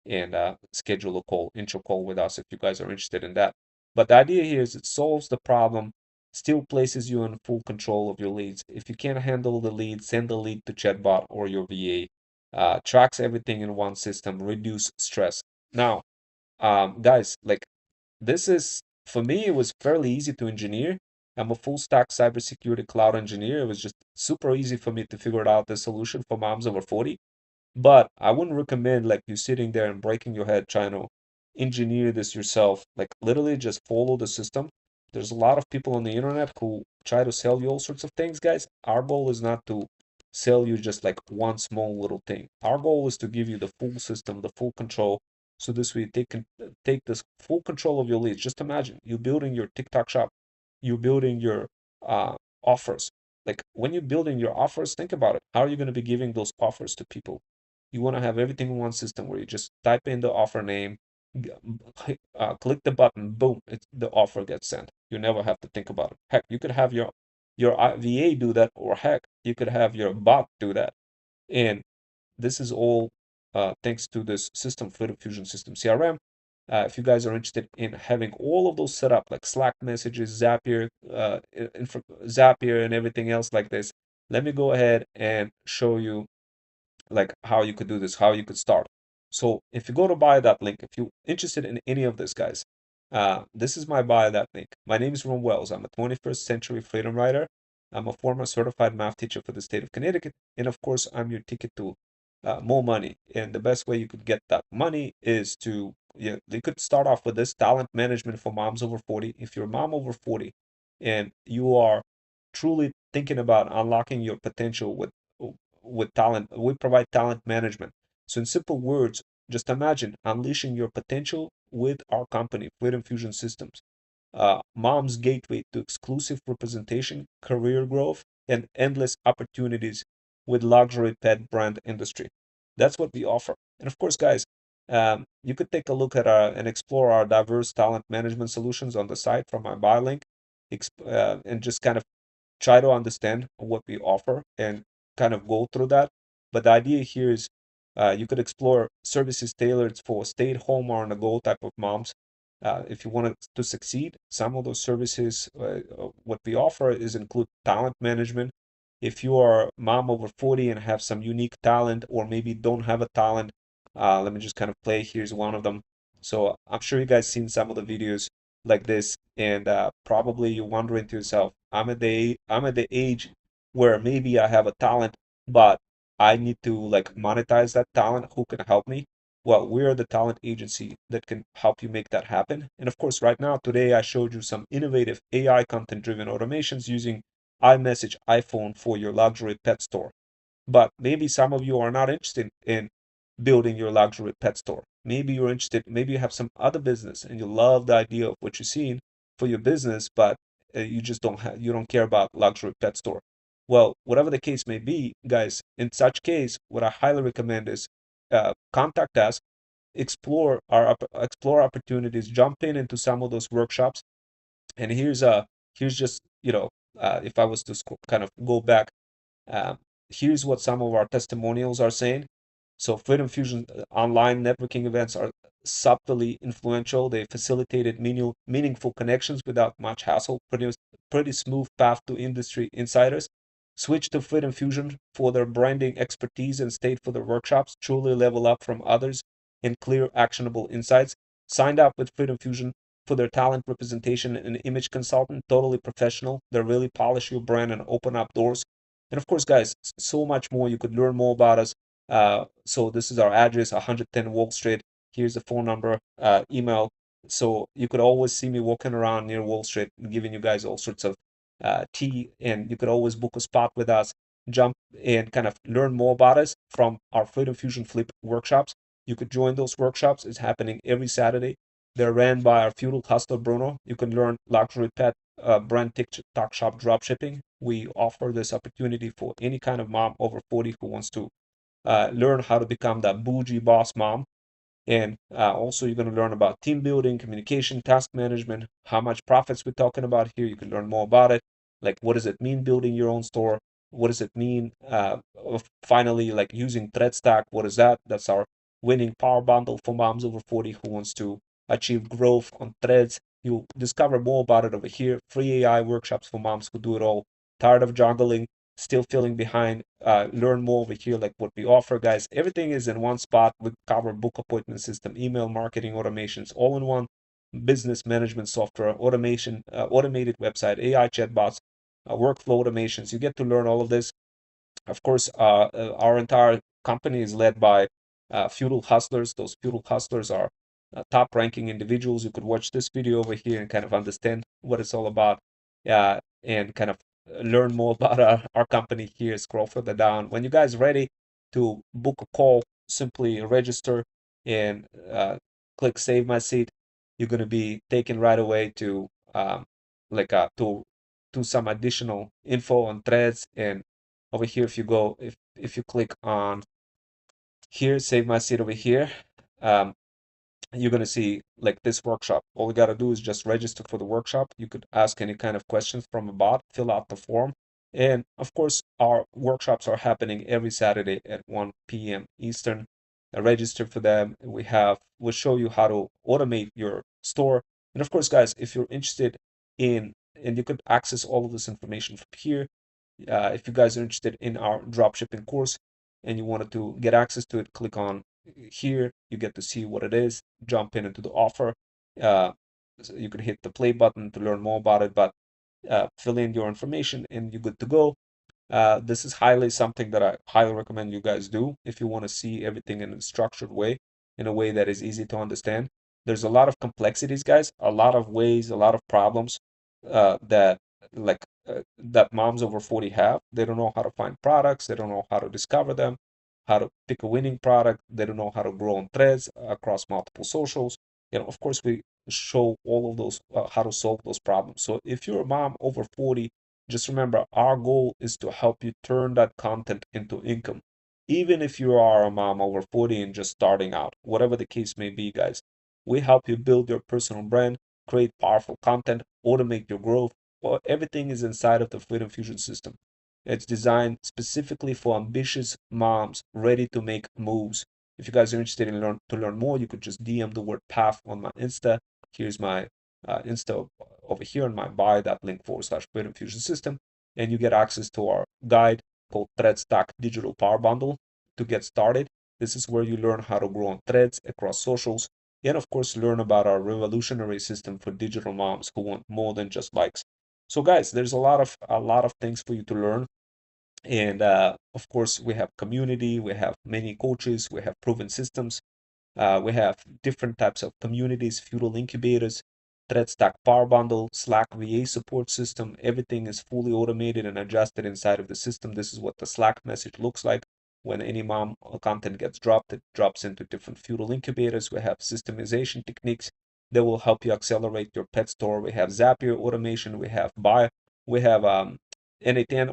and schedule a intro call with us if you guys are interested in that. But the idea here is it solves the problem, still places you in full control of your leads. If you can't handle the lead, send the lead to chatbot or your VA. Tracks everything in one system, reduce stress. Now, guys, like this is for me, it was fairly easy to engineer. I'm a full stack cybersecurity cloud engineer. It was just super easy for me to figure out the solution for moms over 40. But I wouldn't recommend like you sitting there and breaking your head trying to engineer this yourself. Like literally just follow the system. There's a lot of people on the internet who try to sell you all sorts of things, guys. Our goal is not to sell you just like one small little thing. Our goal is to give you the full system, the full control. So this way you take this full control of your leads. Just imagine you building your TikTok shop, you building your offers. Like when you're building your offers, think about it. How are you going to be giving those offers to people? You want to have everything in one system where you just type in the offer name, click the button, boom, the offer gets sent. You never have to think about it. Heck, you could have your VA do that, or heck, you could have your bot do that. And this is all thanks to this system, Freedom Fusion System CRM. if you guys are interested in having all of those set up, like Slack messages, Zapier, Zapier, and everything else like this, let me go ahead and show you like how you could do this, how you could start. So if you go to buy that link, if you're interested in any of this, guys, this is my buy that link. My name is Ron Wells. I'm a 21st century freedom writer. I'm a former certified math teacher for the state of Connecticut. And of course, I'm your ticket to more money. And the best way you could get that money is to, you could start off with this talent management for moms over 40. If you're a mom over 40 and you are truly thinking about unlocking your potential with talent, we provide talent management. So in simple words, just imagine unleashing your potential with our company, Freedom Fusion Systems. Mom's gateway to exclusive representation, career growth, and endless opportunities with luxury pet brand industry. That's what we offer. And of course, guys, you could take a look at and explore our diverse talent management solutions on the site from my bio link, and just kind of try to understand what we offer and kind of go through that. But the idea here is you could explore services tailored for stay-at-home or on-the-go type of moms. If you want to succeed, some of those services, what we offer is include talent management. If you are a mom over 40 and have some unique talent, or maybe don't have a talent, let me just kind of play. Here's one of them. So I'm sure you guys seen some of the videos like this, and probably you're wondering to yourself, I'm at the age where maybe I have a talent, but I need to like monetize that talent. Who can help me? Well, we're the talent agency that can help you make that happen. And of course, right now, today, I showed you some innovative AI content driven automations using iMessage iPhone for your luxury pet store. But maybe some of you are not interested in building your luxury pet store. Maybe you're interested, maybe you have some other business and you love the idea of what you're seeing for your business, but you just you don't care about luxury pet store. Well, whatever the case may be, guys, in such case, what I highly recommend is contact us, explore opportunities, jump in into some of those workshops. And here's just, if I was to kind of go back, um, here's what some of our testimonials are saying. So Freedom Fusion online networking events are subtly influential. They facilitated meaningful connections without much hassle, pretty smooth path to industry insiders. Switch to Freedom Fusion for their branding expertise and stayed for their workshops. Truly level up from others in clear, actionable insights. Signed up with Freedom Fusion for their talent representation and image consultant. Totally professional. They really polish your brand and open up doors. And of course, guys, so much more. You could learn more about us. So this is our address, 110 Wall Street. Here's the phone number, email. So you could always see me walking around near Wall Street, giving you guys all sorts of tea, and you could always book a spot with us, jump and kind of learn more about us from our Freedom Fusion Flip workshops. You could join those workshops. It's happening every Saturday. They're ran by our feudal hustler Bruno. You can learn luxury pet brand TikTok shop dropshipping. We offer this opportunity for any kind of mom over 40 who wants to learn how to become that bougie boss mom. And also, you're going to learn about team building, communication, task management, how much profits we're talking about here. You can learn more about it. Like, what does it mean building your own store? What does it mean, finally, like using thread stack? What is that? That's our winning power bundle for moms over 40 who wants to achieve growth on threads. You'll discover more about it over here. Free AI workshops for moms who do it all. Tired of juggling, still feeling behind, learn more over here, like what we offer, guys. Everything is in one spot. We cover book appointment system, email marketing automations, all in one business management software, automation, automated website, AI chatbots, workflow automations. You get to learn all of this. Of course, our entire company is led by feudal hustlers. Those feudal hustlers are top ranking individuals. You could watch this video over here and kind of understand what it's all about, and kind of learn more about our company here. Scroll further down. When you guys ready to book a call, simply register and click Save My Seat. You're going to be taken right away to like to some additional info on threads. And over here, if you click on here, Save My Seat over here, um, you're going to see like this workshop. All you got to do is just register for the workshop. You could ask any kind of questions from a bot, fill out the form. And of course, our workshops are happening every Saturday at 1 p.m. Eastern. register for them. We'll show you how to automate your store. And of course, guys, if you're interested in, and you could access all of this information from here. If you guys are interested in our dropshipping course and you wanted to get access to it, click on here. You get to see what it is, jump in into the offer. So you can hit the play button to learn more about it, but fill in your information and you're good to go. This is highly something that I highly recommend you guys do if you want to see everything in a structured way, in a way that is easy to understand. There's a lot of complexities, guys, a lot of ways, a lot of problems that that moms over 40 have. They don't know how to find products. They don't know how to discover them, how to pick a winning product. They don't know how to grow on threads across multiple socials. Of course, we show all of those, how to solve those problems. So if you're a mom over 40, just remember, our goal is to help you turn that content into income. Even if you are a mom over 40 and just starting out, whatever the case may be, guys, we help you build your personal brand, create powerful content, automate your growth. Well, everything is inside of the Freedom Fusion system. It's designed specifically for ambitious moms ready to make moves. If you guys are interested in learn more, you could just DM the word path on my Insta. Here's my Insta over here in my bio, that link /Freedom Fusion System, and you get access to our guide called Thread Stack Digital Power Bundle to get started. This is where you learn how to grow on threads across socials, and of course learn about our revolutionary system for digital moms who want more than just likes. So guys, there's a lot of things for you to learn. And of course, we have community, we have many coaches, we have proven systems, we have different types of communities, feudal incubators, ThreadStack Power Bundle, Slack VA support system. Everything is fully automated and adjusted inside of the system. This is what the Slack message looks like. When any mom content gets dropped, it drops into different feudal incubators. We have systemization techniques that will help you accelerate your pet store. We have Zapier automation. We have N8N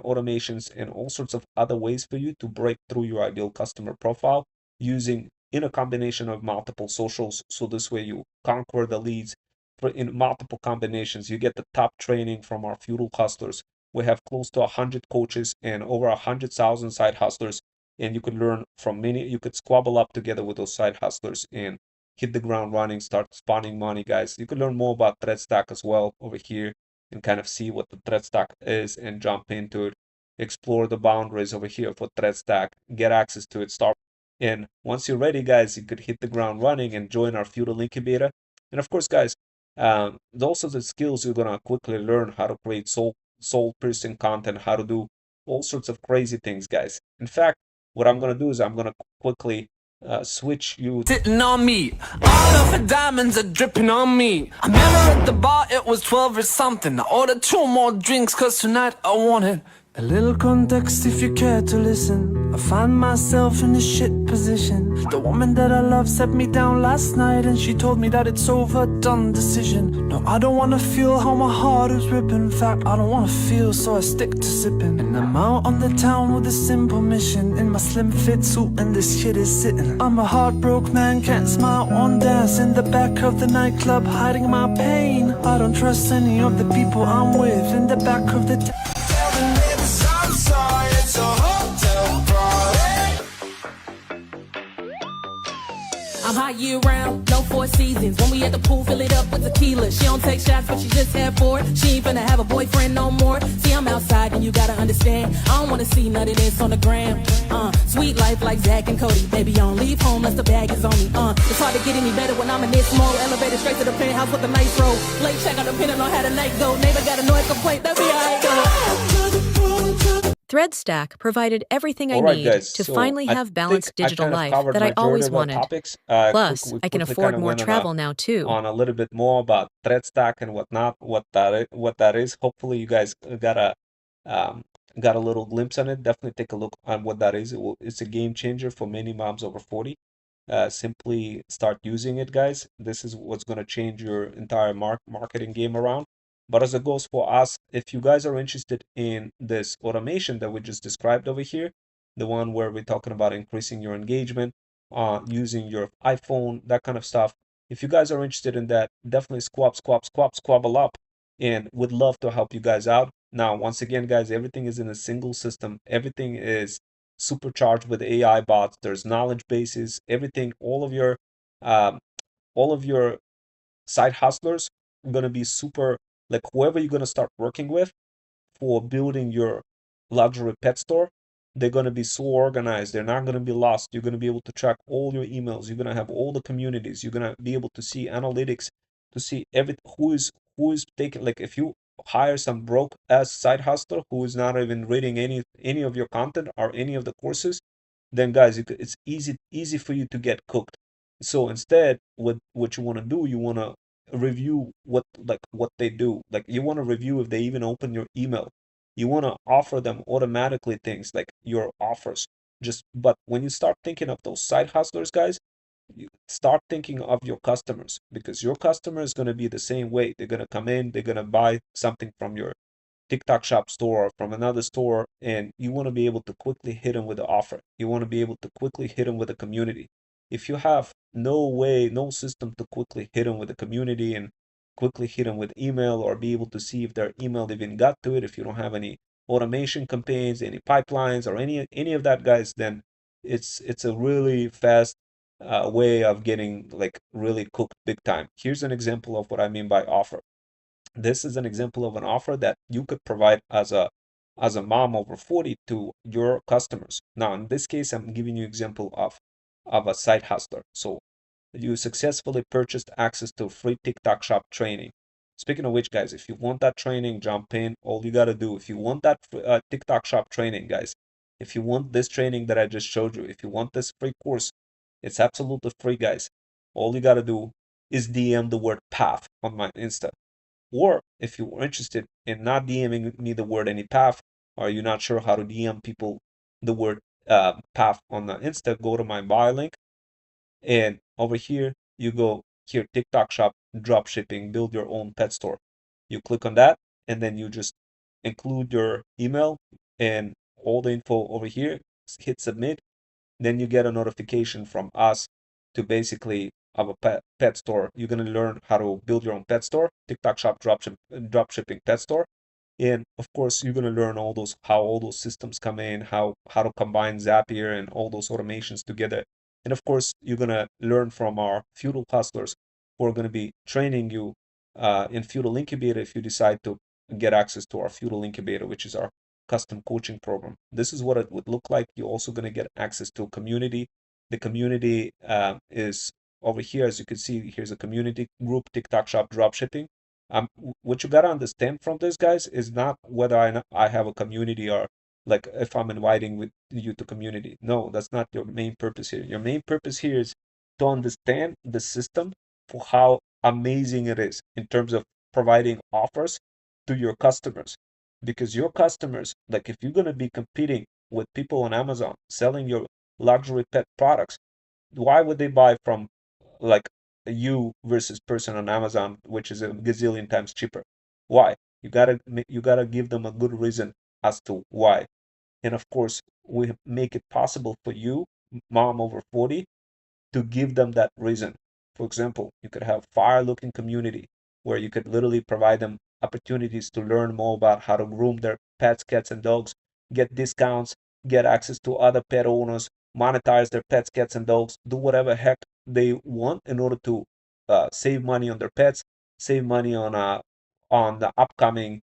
automations and all sorts of other ways for you to break through your ideal customer profile using in a combination of multiple socials. So this way you conquer the leads in multiple combinations. You get the top training from our feudal hustlers. We have close to 100 coaches and over 100,000 side hustlers. And you could learn from you could squabble up together with those side hustlers and hit the ground running, start spawning money, guys. You could learn more about ThreadStack as well over here and kind of see what the ThreadStack is and jump into it. Explore the boundaries over here for ThreadStack, get access to it, start. And once you're ready, guys, you could hit the ground running and join our feudal incubator. And of course, guys, those are the skills you're gonna quickly learn: how to create soul-piercing content, how to do all sorts of crazy things, guys. In fact, what I'm gonna do is I'm gonna quickly switch you. Sitting on me, all of the diamonds are dripping on me. I met her at the bar, it was 12 or something. I ordered 2 more drinks, cause tonight I wanted a little context if you care to listen. I find myself in a shit position. The woman that I love set me down last night, and she told me that it's over, done decision. No, I don't wanna feel how my heart is ripping. In fact, I don't wanna feel, so I stick to sipping. And I'm out on the town with a simple mission, in my slim fit suit, and this shit is sitting. I'm a heartbroken man, can't smile, won't dance. In the back of the nightclub, hiding my pain. I don't trust any of the people I'm with. In the back of the I'm hot year round, no 4 seasons. When we at the pool, fill it up with tequila. She don't take shots, but she just had 4. She ain't finna have a boyfriend no more. See, I'm outside and you gotta understand, I don't wanna see none of this on the gram. Sweet life like Zach and Cody. Baby, I don't leave home unless the bag is on me. It's hard to get any better when I'm in this small elevator straight to the penthouse with a nice roll. Late check on depending on how the night go. Neighbor got a noise complaint, that's how I go. ThreadStack provided everything I need guys, to so finally have balanced digital life that I always wanted. Topics. Plus, I can afford more travel now too. On a little bit more about ThreadStack and whatnot, what that is. Hopefully, you guys got a little glimpse on it. Definitely take a look on what that is. It's a game changer for many moms over 40. Simply start using it, guys. This is what's going to change your entire marketing game around. But as it goes for us, if you guys are interested in this automation that we just described over here, the one where we're talking about increasing your engagement, using your iPhone, that kind of stuff. If you guys are interested in that, definitely squabble up, and would love to help you guys out. Now, once again, guys, everything is in a single system. Everything is supercharged with AI bots. There's knowledge bases, everything, um, all of your side hustlers are gonna be super, like whoever you're gonna start working with for building your luxury pet store, they're going to be so organized. They're not going to be lost. You're going to be able to track all your emails. You're going to have all the communities. You're going to be able to see analytics to see every who is taking, like if you hire some broke ass side hustler who is not even reading any of your content or any of the courses, then guys, it's easy for you to get cooked. So instead, what you want to do, you want to review what they do. Like you want to review if they even open your email. You want to offer them automatically things like your offers. Just but when you start thinking of those side hustlers, guys, you start thinking of your customers, because your customer is going to be the same way. They're going to come in, they're going to buy something from your TikTok shop store or from another store, and you want to be able to quickly hit them with the offer. You want to be able to quickly hit them with a community. If you have no way, no system to quickly hit them with a community and quickly hit them with email, or be able to see if their email even got to it, if you don't have any automation campaigns, any pipelines, or any of that, guys, then it's a really fast way of getting like really cooked big time. Here's an example of what I mean by offer. This is an example of an offer that you could provide as a mom over 40 to your customers. Now, in this case, I'm giving you example of a side hustler. So you successfully purchased access to free TikTok shop training. Speaking of which, guys, if you want that training, jump in. All you got to do, if you want that TikTok shop training, guys, if you want this training that I just showed you, if you want this free course, it's absolutely free, guys. All you got to do is DM the word path on my Insta. Or if you're interested in not DMing me the word any path, or you're not sure how to DM people the word path on the Insta, go to my bio link, and over here you go here, TikTok shop, drop shipping, build your own pet store. You click on that, and then you just include your email and all the info over here, hit submit, then you get a notification from us to basically have a pet store. You're gonna learn how to build your own pet store, TikTok shop, drop shipping pet store, and of course you're gonna learn all those how all those systems come in, how to combine Zapier and all those automations together. And of course you're gonna learn from our feudal hustlers who are gonna be training you in feudal incubator if you decide to get access to our feudal incubator, which is our custom coaching program. This is what it would look like. You're also going to get access to a community. The community is over here. As you can see, here's a community group, TikTok shop dropshipping. What you got to understand from this, guys, is not whether I have a community, or like if I'm inviting with you to community. No, that's not your main purpose here. Your main purpose here is to understand the system for how amazing it is in terms of providing offers to your customers. Because your customers, like if you're going to be competing with people on Amazon selling your luxury pet products, why would they buy from like you versus person on Amazon, which is a gazillion times cheaper? Why? You gotta give them a good reason as to why. And of course, we make it possible for you, mom over 40, to give them that reason. For example, you could have fire looking community where you could literally provide them opportunities to learn more about how to groom their pets, cats, and dogs, get discounts, get access to other pet owners, monetize their pets, cats, and dogs, do whatever heck they want in order to save money on their pets, save money on the upcoming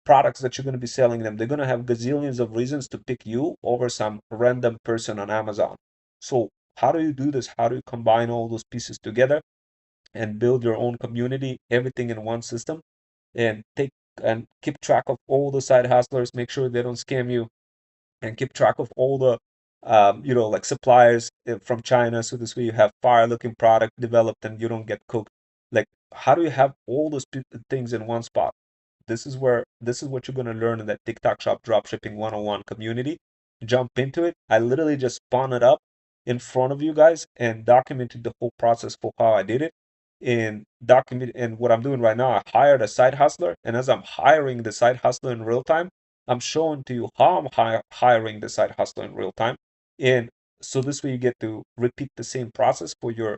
products that you're going to be selling them. They're going to have gazillions of reasons to pick you over some random person on Amazon. So how do you do this? How do you combine all those pieces together and build your own community, everything in one system, and take and keep track of all the side hustlers, make sure they don't scam you, and keep track of all the like suppliers from China, so this way you have fire looking product developed and you don't get cooked. Like, how do you have all those things in one spot? This is what you're going to learn in that TikTok shop dropshipping 101 community. Jump into it. I literally just spun it up in front of you guys and documented the whole process for how I did it. And what I'm doing right now, I hired a side hustler, and as I'm hiring the side hustler in real time, I'm showing to you how I'm hiring the side hustler in real time. And so this way you get to repeat the same process for your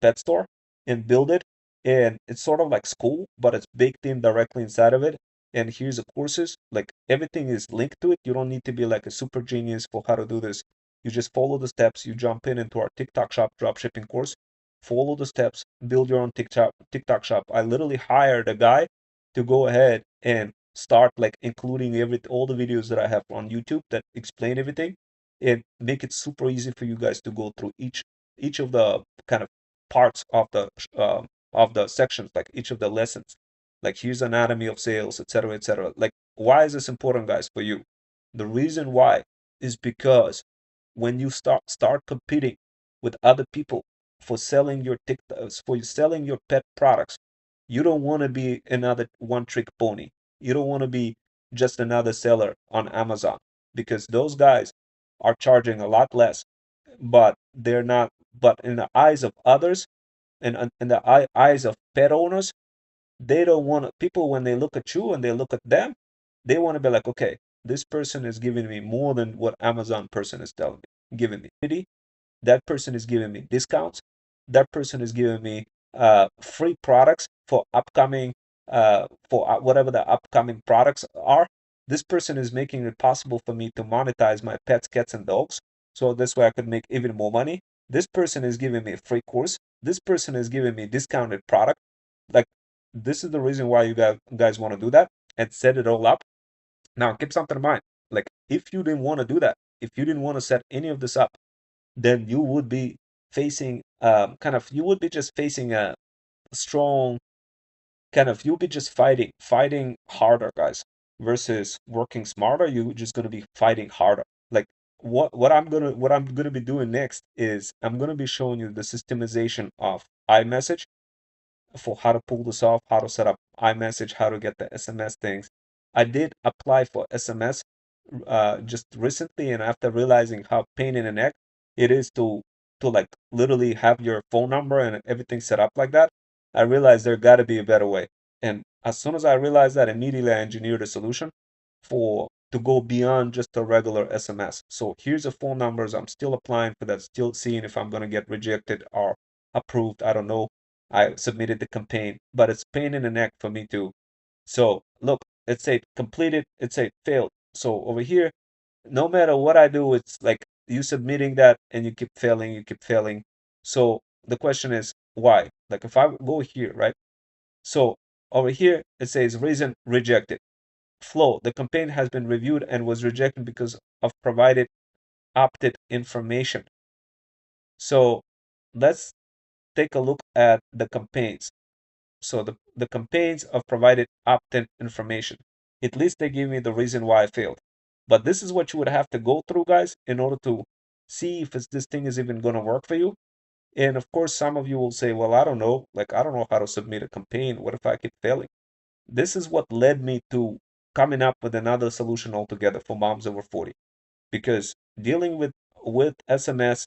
pet store and build it. And it's sort of like school, but it's baked in directly inside of it. and here's the courses. Like everything is linked to it. You don't need to be like a super genius for how to do this. You just follow the steps. You jump into our TikTok shop dropshipping course, follow the steps, build your own TikTok shop. I literally hired a guy to go ahead and start like including all the videos that I have on YouTube that explain everything and make it super easy for you guys to go through each of the kind of parts of the sections, like each of the lessons. Like here's anatomy of sales, etc., etc. Like why is this important, guys, for you? The reason why is because when you start competing with other people for selling your TikToks, for selling your pet products, you don't want to be another one-trick pony. You don't want to be just another seller on Amazon, because those guys are charging a lot less, but they're not. But in the eyes of others, and in the eyes of pet owners, they don't want people, when they look at you and they look at them, they want to be like, okay, this person is giving me more than what Amazon person is telling me, giving me. That person is giving me discounts. That person is giving me free products for upcoming whatever the upcoming products are. This person is making it possible for me to monetize my pets, cats, and dogs, so this way I could make even more money. This person is giving me a free course. This person is giving me discounted product. Like, this is the reason why you guys want to do that and set it all up. Now, keep something in mind. Like, if you didn't want to do that, if you didn't want to set any of this up, then you would be facing you would be just facing a strong you'll be just fighting harder, guys, versus working smarter. You're just going to be fighting harder. Like what I'm gonna be doing next is I'm gonna be showing you the systemization of iMessage, for how to pull this off, how to set up iMessage, how to get the SMS things. I did apply for SMS just recently, and after realizing how pain in the neck it is to like literally have your phone number and everything set up like that, I realized there got to be a better way. And as soon as I realized that, immediately I engineered a solution for to go beyond just a regular SMS. So here's the phone numbers. I'm still applying for that, still seeing if I'm gonna get rejected or approved. I don't know. I submitted the campaign, but it's pain in the neck for me too. So look, it said completed, it said failed. So over here, no matter what I do, it's like you submitting that and you keep failing, you keep failing. So the question is why? Like if I go here, right? So over here, it says reason rejected. Flow, the campaign has been reviewed and was rejected because of provided opted information. So let's take a look at the campaigns. So the campaigns of provided opt-in information. At least they give me the reason why I failed. But this is what you would have to go through, guys, in order to see if this thing is even going to work for you. And of course, some of you will say, well, I don't know. Like, I don't know how to submit a campaign. What if I keep failing? This is what led me to coming up with another solution altogether for moms over 40. Because dealing with SMS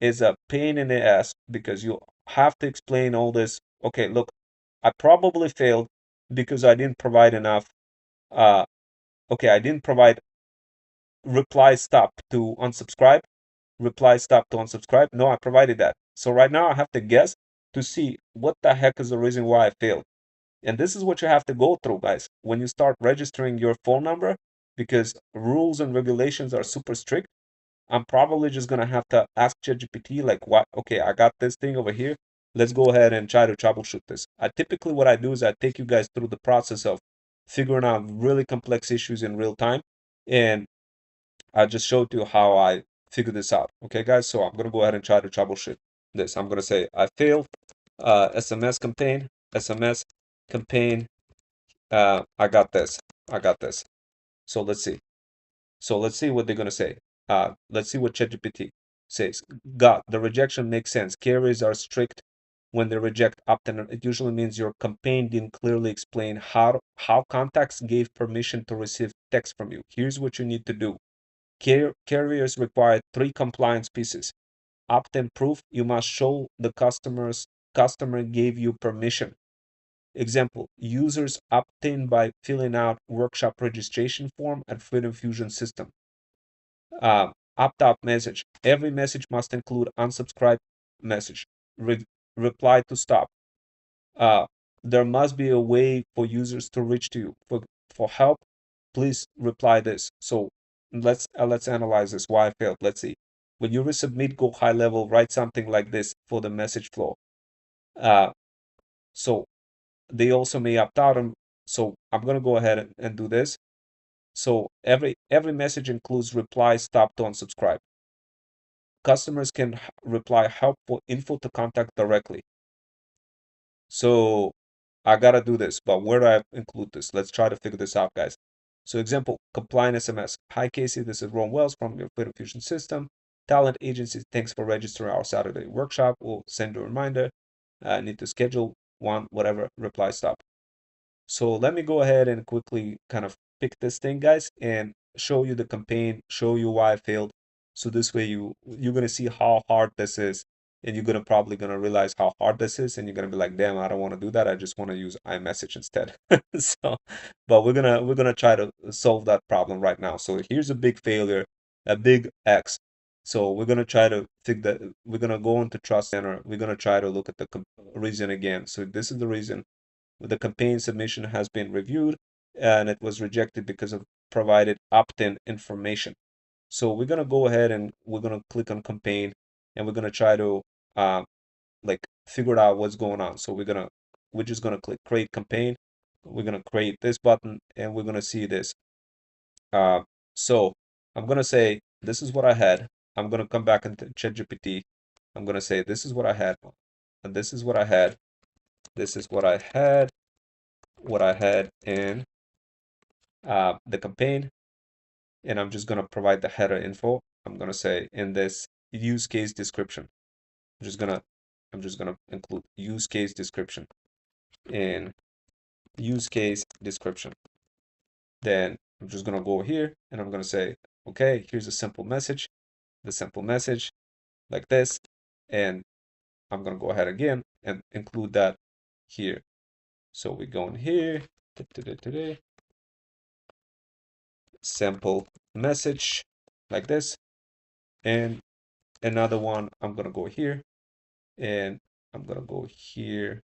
is a pain in the ass, because you have to explain all this. Okay, look, I probably failed because I didn't provide enough. Uh, okay, I didn't provide reply stop to unsubscribe. Reply stop to unsubscribe. No, I provided that. So right now I have to guess to see what the heck is the reason why I failed. And this is what you have to go through, guys, when you start registering your phone number, because rules and regulations are super strict. I'm probably just gonna have to ask ChatGPT, like, what? Okay, I got this thing over here. Let's go ahead and try to troubleshoot this. I typically, what I do is I take you guys through the process of figuring out really complex issues in real time, and I just showed you how I figured this out. Okay, guys. So I'm gonna go ahead and try to troubleshoot this. I'm gonna say I failed. SMS campaign. SMS campaign. I got this. I got this. So let's see. So let's see what they're going to say. Let's see what ChatGPT says. Got the rejection makes sense. Carriers are strict when they reject opt-in. It usually means your campaign didn't clearly explain how contacts gave permission to receive text from you. Here's what you need to do. Carriers require 3 compliance pieces. Opt-in proof, you must show the customer gave you permission. Example, users opt in by filling out workshop registration form at Freedom Fusion system. Opt-out message. Every message must include unsubscribe message. Reply to stop. There must be a way for users to reach to you. for help, please reply this. So let's analyze this, why I failed. Let's see. When you resubmit, go high level, write something like this for the message flow. So they also may opt out, and so I'm gonna go ahead and do this. So every message includes reply, stop to unsubscribe. Customers can reply helpful info to contact directly. So I gotta do this, but where do I include this? Let's try to figure this out, guys. So example, compliant SMS. Hi Casey, this is Ron Wells from your Freedom Fusion system. Talent agency, thanks for registering our Saturday workshop. We'll send you a reminder. I need to schedule one, whatever, reply stop. So let me go ahead and quickly kind of pick this thing, guys, and show you the campaign, show you why I failed. So this way you're gonna see how hard this is, and you're gonna probably gonna realize how hard this is, and you're gonna be like, damn, I don't want to do that. I just want to use iMessage instead. So, but we're gonna try to solve that problem right now. So here's a big failure, a big X. So we're gonna try to fix that. We're gonna go into Trust Center. We're gonna try to look at the reason again. So this is the reason. The campaign submission has been reviewed and it was rejected because of provided opt-in information. So we're gonna go ahead and we're gonna click on campaign, and we're gonna try to like figure out what's going on. So we're just gonna click create campaign. We're gonna create this button, and we're gonna see this. So I'm gonna say this is what I had. I'm gonna come back into ChatGPT. I'm gonna say this is what I had, and this is what I had. This is what I had, in the campaign, and I'm just gonna provide the header info. I'm gonna say in this use case description. I'm just gonna include use case description in use case description. Then I'm just gonna go here and I'm gonna say, okay, here's a simple message, the simple message like this, and I'm gonna go ahead again and include that here. So we go in here, simple message like this, and another one. I'm gonna go here, and I'm gonna go here.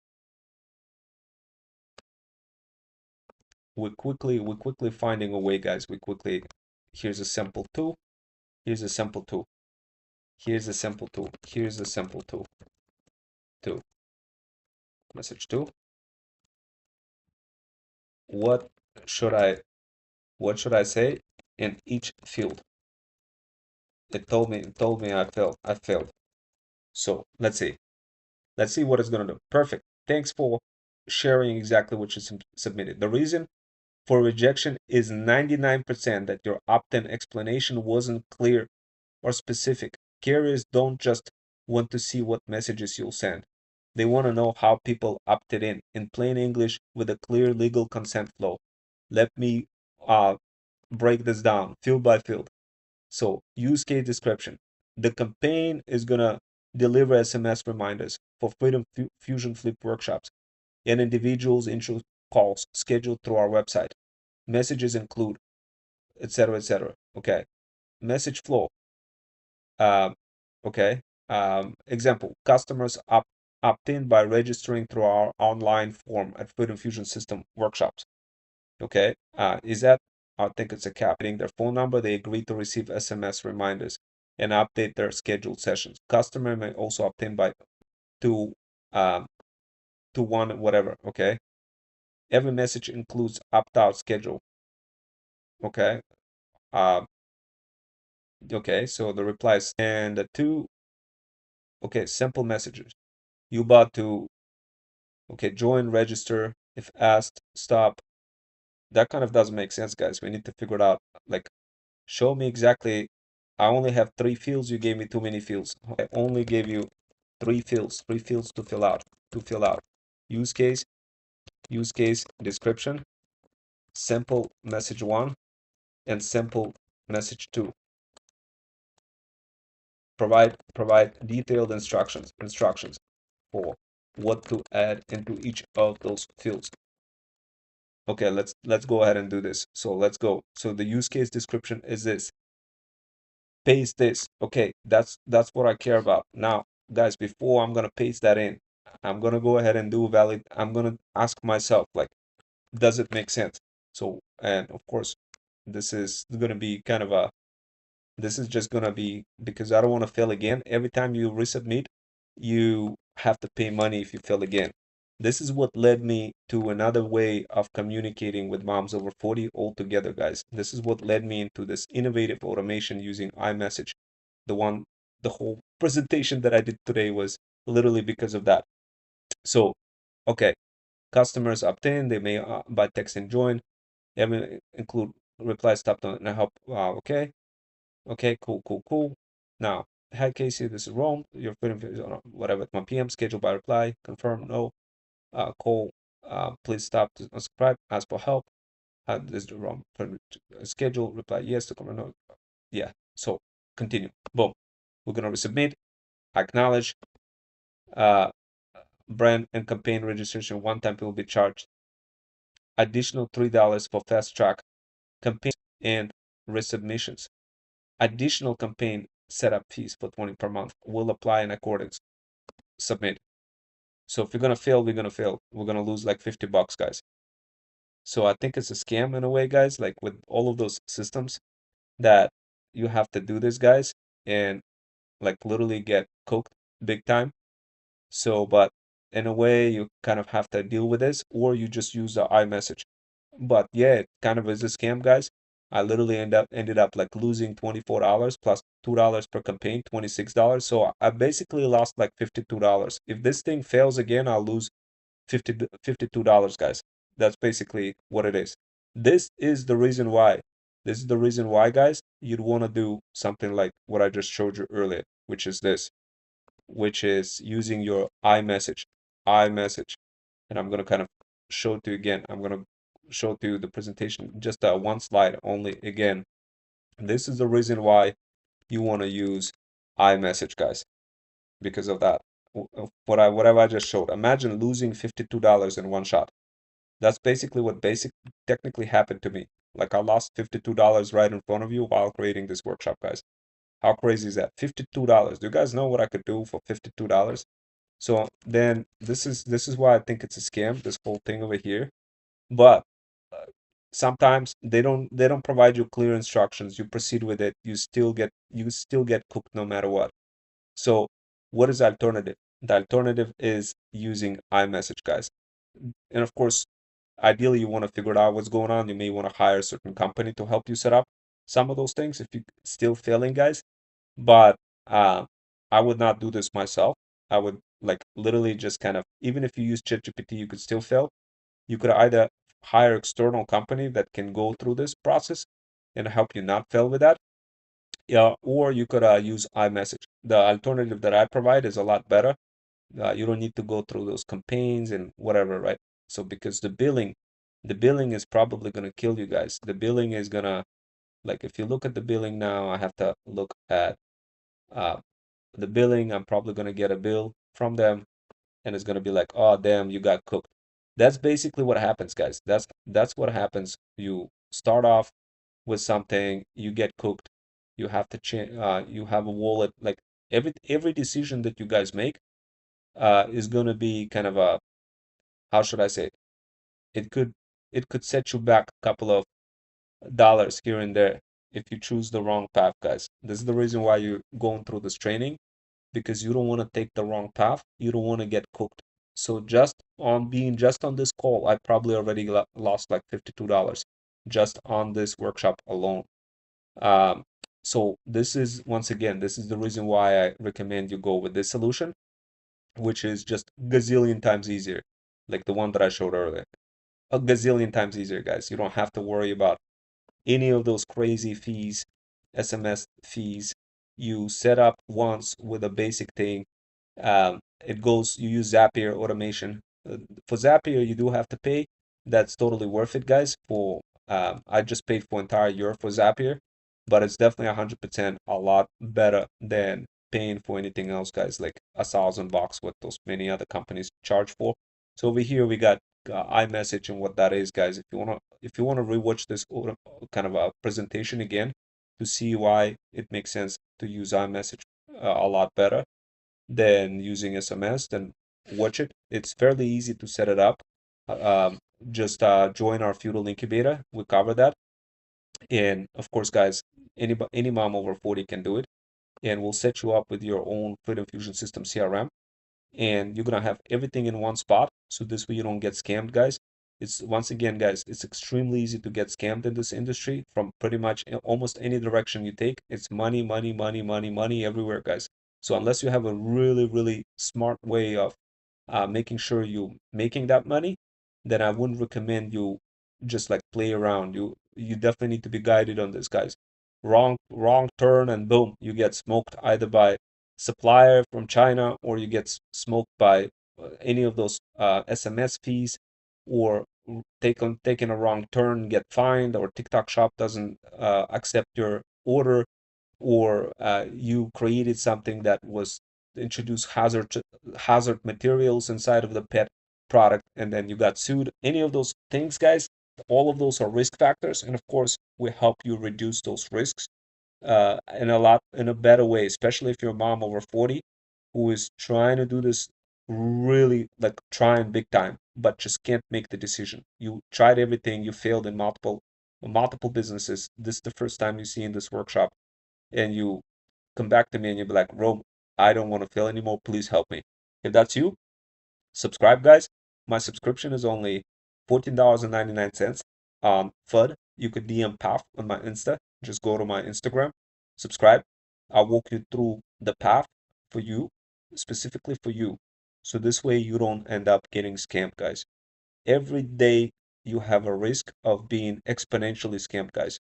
We're quickly finding a way, guys. Here's a simple two, here's a simple two, here's a simple two, here's a simple two, message two. What should I say in each field? It told me I failed. So let's see what it's gonna do. Perfect. Thanks for sharing exactly what you submitted. The reason for rejection is 99% that your opt-in explanation wasn't clear or specific. Carriers don't just want to see what messages you'll send. They want to know how people opted in plain English with a clear legal consent flow. Let me break this down field by field. So use case description. The campaign is going to deliver SMS reminders for Freedom Fusion Flip workshops and individuals intro calls scheduled through our website. Messages include, etc., etc. Okay. Message flow. Okay. Example: customers opt in by registering through our online form at Freedom Fusion System workshops. Okay. Is that? I think it's a cap. Getting their phone number, they agree to receive SMS reminders and update their scheduled sessions. Customer may also opt in by to one whatever. Okay. Every message includes opt-out schedule. Okay. Okay, so the replies and the two, okay, simple messages. You about to, okay, join, register, if asked, stop. That kind of doesn't make sense, guys. We need to figure it out. Like, show me exactly. I only have 3 fields. You gave me too many fields. I only gave you 3 fields to fill out. Use case description, simple message 1, and simple message 2. Provide detailed instructions for what to add into each of those fields. Okay, let's go ahead and do this. So let's go. So the use case description is this. Paste this. Okay, that's what I care about. Now, guys, before I'm gonna paste that in, I'm gonna go ahead and do valid. I'm gonna ask myself, like, does it make sense? So, and of course, this is going to be kind of a, this is just going to be, because I don't want to fail again. Every time you resubmit, you have to pay money if you fail again. This is what led me to another way of communicating with moms over 40 altogether, guys. This is what led me into this innovative automation using iMessage. The whole presentation that I did today was literally because of that. So, okay, customers opt in, they may by text and join. They may include reply stopped on and help. Okay, okay, cool. Now, hi Casey, this is Rome. Your fitting is on whatever at 1 p.m. Scheduled by reply. Confirm no. Call. Please stop to unsubscribe. Ask for help. This is the wrong schedule. Reply yes to comment no. Yeah. So continue. Boom. We're gonna resubmit. Acknowledge. Uh, brand and campaign registration one time will be charged. Additional $3 for fast track campaigns and resubmissions. Additional campaign setup fees for 20 per month will apply in accordance. Submit. So if you're gonna fail, we're gonna fail. We're gonna lose like $50, guys. So I think it's a scam in a way, guys, like with all of those systems that you have to do this, guys, and like literally get cooked big time. So, but in a way, you kind of have to deal with this, or you just use the iMessage. But yeah, it kind of is a scam, guys. I literally ended up like losing $24 plus $2 per campaign, $26. So I basically lost like $52. If this thing fails again, I'll lose $52, guys. That's basically what it is. This is the reason why. This is the reason why, guys, you'd want to do something like what I just showed you earlier, which is this, which is using your iMessage. iMessage. And I'm going to kind of show it to you again. I'm going to show to you the presentation, just one slide only again. This is the reason why you want to use iMessage, guys, because of that. Whatever I just showed. Imagine losing $52 in one shot. That's basically what technically happened to me. Like I lost $52 right in front of you while creating this workshop, guys. How crazy is that? $52. Do you guys know what I could do for $52? So then this is why I think it's a scam, this whole thing over here. But sometimes they don't provide you clear instructions. You proceed with it, you still get cooked no matter what. So what is the alternative? The alternative is using iMessage, guys. And of course, ideally you want to figure out what's going on. You may want to hire a certain company to help you set up some of those things if you're still failing, guys. But I would not do this myself. I would like literally just kind of, even if you use ChatGPT, you could still fail. You could either hire external company that can go through this process and help you not fail with that. Yeah, or you could use iMessage. The alternative that I provide is a lot better. You don't need to go through those campaigns and whatever, right? So because the billing is probably gonna kill you guys. The billing is gonna, like, if you look at the billing now, I have to look at uh, the billing. I'm probably gonna get a bill from them, and it's gonna be like, oh damn, you got cooked. That's basically what happens, guys. That's what happens. You start off with something, you get cooked. You have to change. You have a wallet. Like every decision that you guys make, is gonna be kind of a, how should I say it? It could set you back a couple of dollars here and there if you choose the wrong path, guys. This is the reason why you're going through this training, because you don't want to take the wrong path. You don't want to get cooked. So just on this call, I probably already lost like $52 just on this workshop alone. Um, so this is, once again, this is the reason why I recommend you go with this solution, which is just gazillion times easier, like the one that I showed earlier. A gazillion times easier, guys. You don't have to worry about any of those crazy fees, SMS fees. You set up once with a basic thing. It goes, you use Zapier automation. For Zapier, you do have to pay. That's totally worth it, guys. I just paid for entire year for Zapier, but it's definitely 100% a lot better than paying for anything else, guys, like $1,000, what those many other companies charge for. So over here we got iMessage and what that is, guys. If you wanna rewatch this kind of a presentation again to see why it makes sense to use iMessage a lot better than using SMS, then watch it. It's fairly easy to set it up. just join our feudal incubator. We cover that. And of course, guys, any mom over 40 can do it. And we'll set you up with your own Freedom Fusion System CRM, and you're gonna have everything in one spot. So this way you don't get scammed, guys. It's once again, guys, it's extremely easy to get scammed in this industry from pretty much almost any direction you take. It's money, money, money, money, money everywhere, guys. So unless you have a really, really smart way of making sure you making that money, then I wouldn't recommend you just like play around. You definitely need to be guided on this, guys. Wrong turn and boom, you get smoked either by supplier from China, or you get smoked by any of those SMS fees, or taking a wrong turn, get fined, or TikTok shop doesn't accept your order, or you created something that was introduced hazard materials inside of the pet product, and then you got sued. Any of those things, guys, all of those are risk factors, and of course we help you reduce those risks in a better way, especially if you're a mom over 40 who is trying to do this, really like trying big time, but just can't make the decision. You tried everything, you failed in multiple businesses. This is the first time you see in this workshop, and you come back to me and you'll be like, Rome, I don't want to fail anymore. Please help me. If that's you, subscribe, guys. My subscription is only $14.99 on FUD. You could DM path on my Insta. Just go to my Instagram, subscribe. I'll walk you through the path for you, specifically for you. So this way you don't end up getting scammed, guys. Every day you have a risk of being exponentially scammed, guys.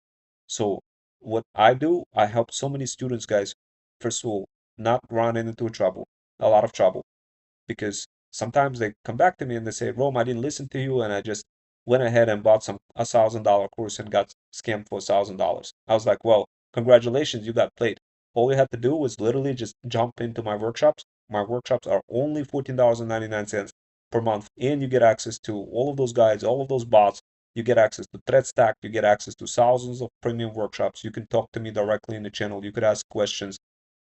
So what I do, I help so many students, guys, first of all, not run into trouble, a lot of trouble, because sometimes they come back to me and they say, Rome, I didn't listen to you, and I just went ahead and bought $1,000 course and got scammed for $1,000. I was like, well, congratulations, you got played. All you had to do was literally just jump into my workshops. My workshops are only $14.99 per month, and you get access to all of those guides, all of those bots. You get access to thread stack, you get access to thousands of premium workshops. You can talk to me directly in the channel, you could ask questions,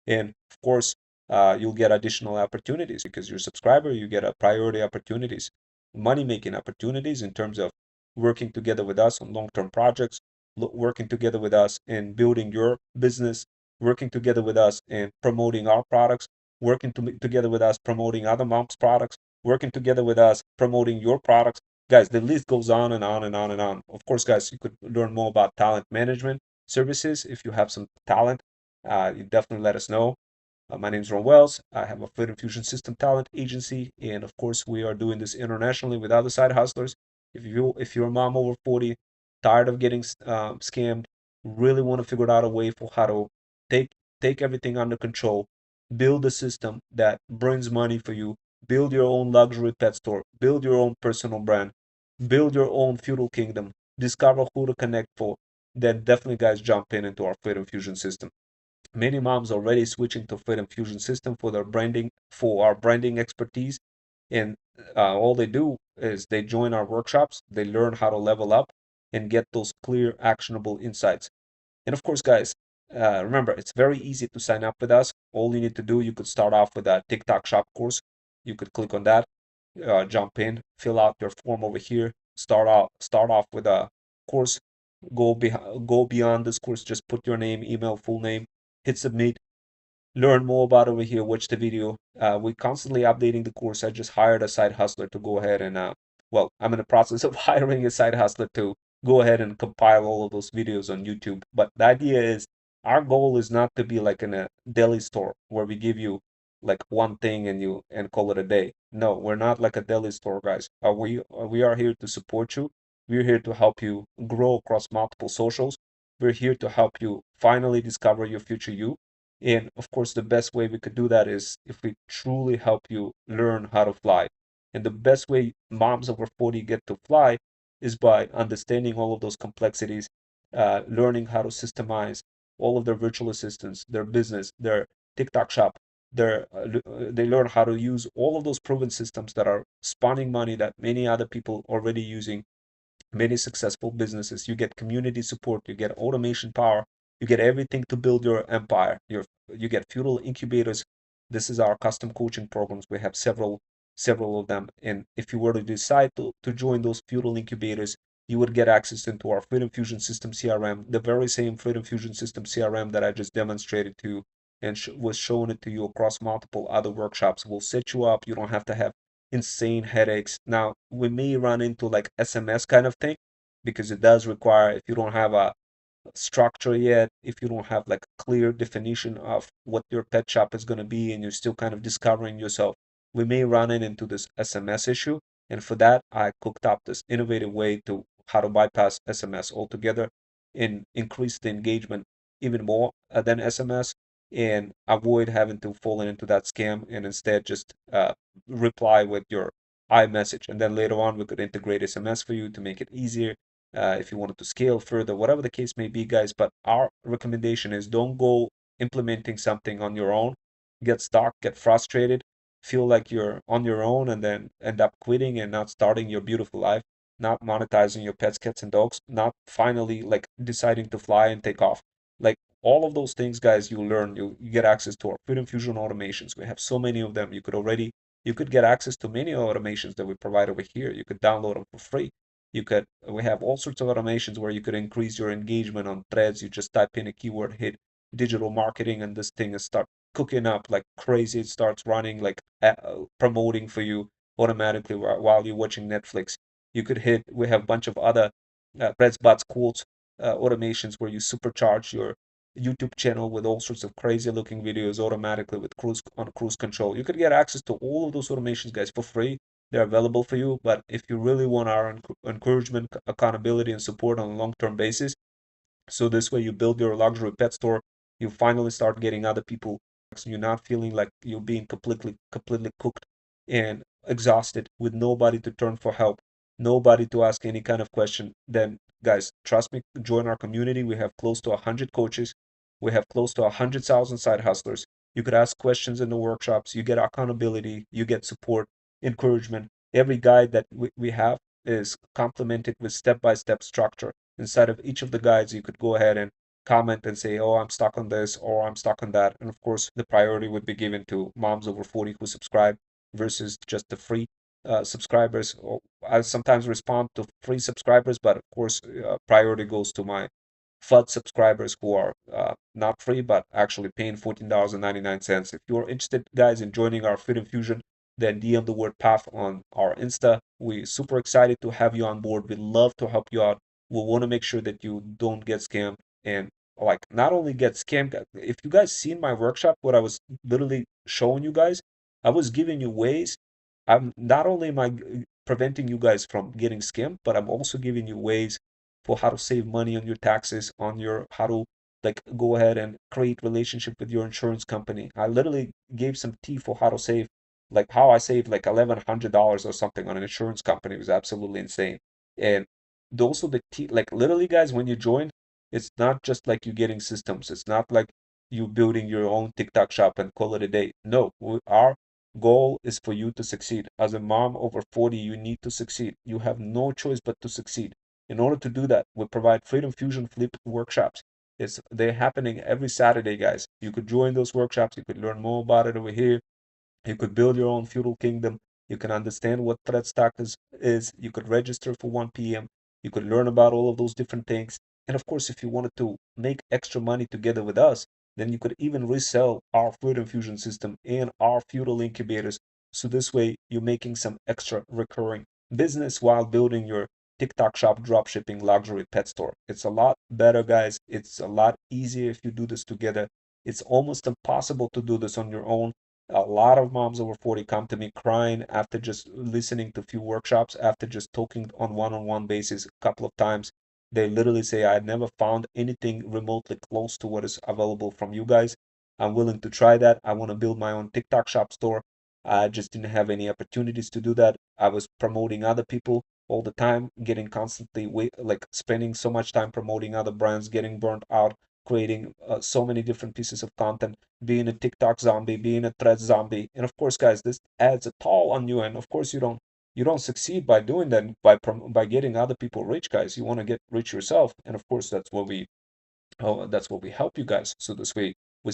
and of course you'll get additional opportunities because you're a subscriber. You get a priority opportunities, money making opportunities in terms of working together with us on long-term projects, working together with us in building your business, working together with us in promoting our products, together with us promoting other moms products, working together with us promoting your products. Guys, the list goes on and on and on and on. Of course, guys, you could learn more about talent management services. If you have some talent, you definitely let us know. My name is Ron Wells. I have a Freedom Fusion System talent agency, and of course, we are doing this internationally with other side hustlers. If you're a mom over 40, tired of getting scammed, really want to figure out a way for how to take take everything under control, build a system that brings money for you, build your own luxury pet store, build your own personal brand, build your own feudal kingdom, discover who to connect for, then definitely, guys, jump into our Freedom Fusion System. Many moms already switching to Freedom Fusion System for their branding, for our branding expertise, and all they do is they join our workshops, they learn how to level up and get those clear, actionable insights. And of course, guys, remember, it's very easy to sign up with us. All you need to do, you could start off with a TikTok shop course. You could click on that, jump in, fill out your form over here, start off with a course, go beyond this course, just put your name, email, full name, hit submit, learn more about over here, watch the video. We're constantly updating the course. I just hired a side hustler to go ahead and well, I'm in the process of hiring a side hustler to go ahead and compile all of those videos on YouTube. But the idea is, our goal is not to be like in a deli store where we give you like one thing and call it a day. No, we're not like a deli store, guys. We are here to support you. We're here to help you grow across multiple socials. We're here to help you finally discover your future you. And of course, the best way we could do that is if we truly help you learn how to fly. And the best way moms over 40 get to fly is by understanding all of those complexities, learning how to systemize all of their virtual assistants, their business, their TikTok shop. They learn how to use all of those proven systems that are spawning money that many other people already using, many successful businesses. You get community support, you get automation power, you get everything to build your empire. You get feudal incubators. This is our custom coaching programs. We have several several of them. And if you were to decide to join those feudal incubators, you would get access into our Freedom Fusion System CRM, the very same Freedom Fusion System CRM that I just demonstrated to you and was showing it to you across multiple other workshops. We'll set you up. You don't have to have insane headaches. Now, we may run into like SMS kind of thing because it does require, if you don't have a structure yet, if you don't have like a clear definition of what your pet shop is going to be and you're still kind of discovering yourself, we may run into this SMS issue. And for that, I cooked up this innovative way to how to bypass SMS altogether and increase the engagement even more than SMS and avoid having to fall into that scam and instead just reply with your iMessage. And then later on, we could integrate SMS for you to make it easier if you wanted to scale further, whatever the case may be, guys. But our recommendation is don't go implementing something on your own, get stuck, get frustrated, feel like you're on your own, and then end up quitting and not starting your beautiful life, not monetizing your pets, cats, and dogs, not finally like deciding to fly and take off. Like all of those things, guys, you learn, you get access to our Freedom Fusion automations. We have so many of them. You could get access to many automations that we provide over here. You could download them for free. We have all sorts of automations where you could increase your engagement on threads. You just type in a keyword, hit digital marketing, and this thing is start cooking up like crazy. It starts running like promoting for you automatically while you're watching Netflix. We have a bunch of other threads, bots, quotes, automations where you supercharge your YouTube channel with all sorts of crazy looking videos automatically with cruise control. You could get access to all of those automations, guys, for free. They're available for you. But if you really want our encouragement, accountability, and support on a long-term basis, so this way you build your luxury pet store, you finally start getting other people, so you're not feeling like you're being completely cooked and exhausted with nobody to turn for help, nobody to ask any kind of question, then guys, trust me, join our community. We have close to 100 coaches. We have close to 100,000 side hustlers. You could ask questions in the workshops. You get accountability. You get support, encouragement. Every guide that we have is complemented with step-by-step structure. Inside of each of the guides, you could go ahead and comment and say, oh, I'm stuck on this or I'm stuck on that. And of course, the priority would be given to moms over 40 who subscribe versus just the free subscribers. I sometimes respond to free subscribers, but of course, priority goes to my FUD subscribers who are not free, but actually paying $14.99. If you're interested, guys, in joining our Freedom Fusion, then DM the word PATH on our Insta. We're super excited to have you on board. We'd love to help you out. We want to make sure that you don't get scammed and like not only get scammed. If you guys seen my workshop, what I was literally showing you guys, I was giving you ways. I'm not only am I preventing you guys from getting scammed, but I'm also giving you ways for how to save money on your taxes, on your how to like go ahead and create relationship with your insurance company. I literally gave some tea for how to save, like how I saved like $1,100 or something on an insurance company. It was absolutely insane. And those are the tea, like literally, guys, when you join, it's not just like you getting systems. It's not like you building your own TikTok shop and call it a day. No, our goal is for you to succeed. As a mom over 40, you need to succeed. You have no choice but to succeed. In order to do that, we provide Freedom Fusion Flip workshops. They're happening every Saturday, guys. You could join those workshops. You could learn more about it over here. You could build your own feudal kingdom. You can understand what threat stack is. You could register for 1 p.m. You could learn about all of those different things. And of course, if you wanted to make extra money together with us, then you could even resell our Freedom Fusion system and our feudal incubators. So this way, you're making some extra recurring business while building your TikTok shop dropshipping luxury pet store. It's a lot better, guys. It's a lot easier if you do this together. It's almost impossible to do this on your own. A lot of moms over 40 come to me crying after just listening to a few workshops, after just talking on one-on-one basis a couple of times. They literally say, I never found anything remotely close to what is available from you guys. I'm willing to try that. I want to build my own TikTok shop store. I just didn't have any opportunities to do that. I was promoting other people all the time, getting constantly like spending so much time promoting other brands, getting burnt out, creating so many different pieces of content, being a TikTok zombie, being a thread zombie. And of course, guys, this adds a toll on you. And of course, you don't succeed by doing that by getting other people rich, guys. You want to get rich yourself. And of course, that's what we help you guys. So this way we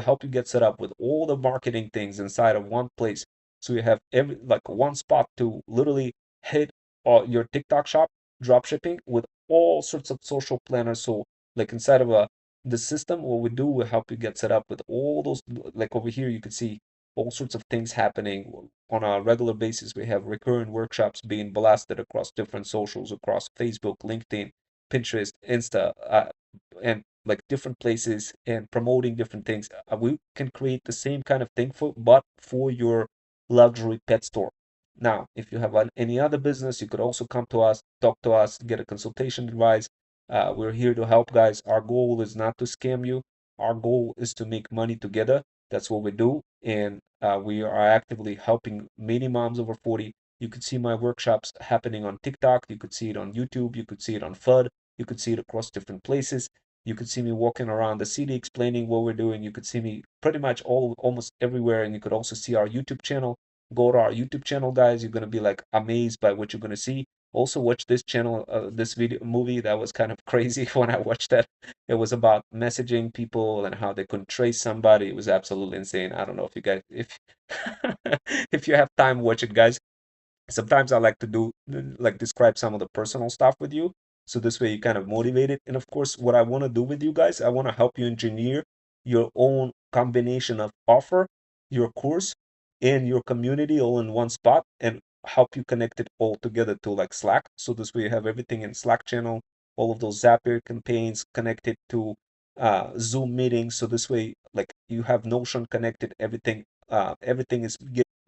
help you get set up with all the marketing things inside of one place. So you have every like one spot to literally hit your TikTok shop drop shipping with all sorts of social planners. So like inside of the system, what we do, we help you get set up with all those. Like over here, you can see all sorts of things happening on a regular basis. We have recurring workshops being blasted across different socials, across Facebook, LinkedIn, Pinterest, Insta, and like different places, and promoting different things. We can create the same kind of thing but for your luxury pet store. Now, if you have any other business, you could also come to us, talk to us, get a consultation advice. We're here to help, guys. Our goal is not to scam you. Our goal is to make money together. That's what we do. And we are actively helping many moms over 40. You could see my workshops happening on TikTok. You could see it on YouTube. You could see it on FUD. You could see it across different places. You could see me walking around the city explaining what we're doing. You could see me pretty much almost everywhere. And you could also see our YouTube channel. Go to our YouTube channel, guys. You're gonna be like amazed by what you're gonna see. Also, watch this channel, this video movie that was kind of crazy when I watched that. It was about messaging people and how they couldn't trace somebody. It was absolutely insane. I don't know if you guys, if if you have time, watch it, guys. Sometimes I like to do like describe some of the personal stuff with you, so this way you kind of motivate it. And of course, what I want to do with you guys, I want to help you engineer your own combination of offer, your course, and your community all in one spot, and help you connect it all together to like Slack. So this way you have everything in Slack channel, all of those Zapier campaigns connected to Zoom meetings. So this way, like you have Notion connected, everything is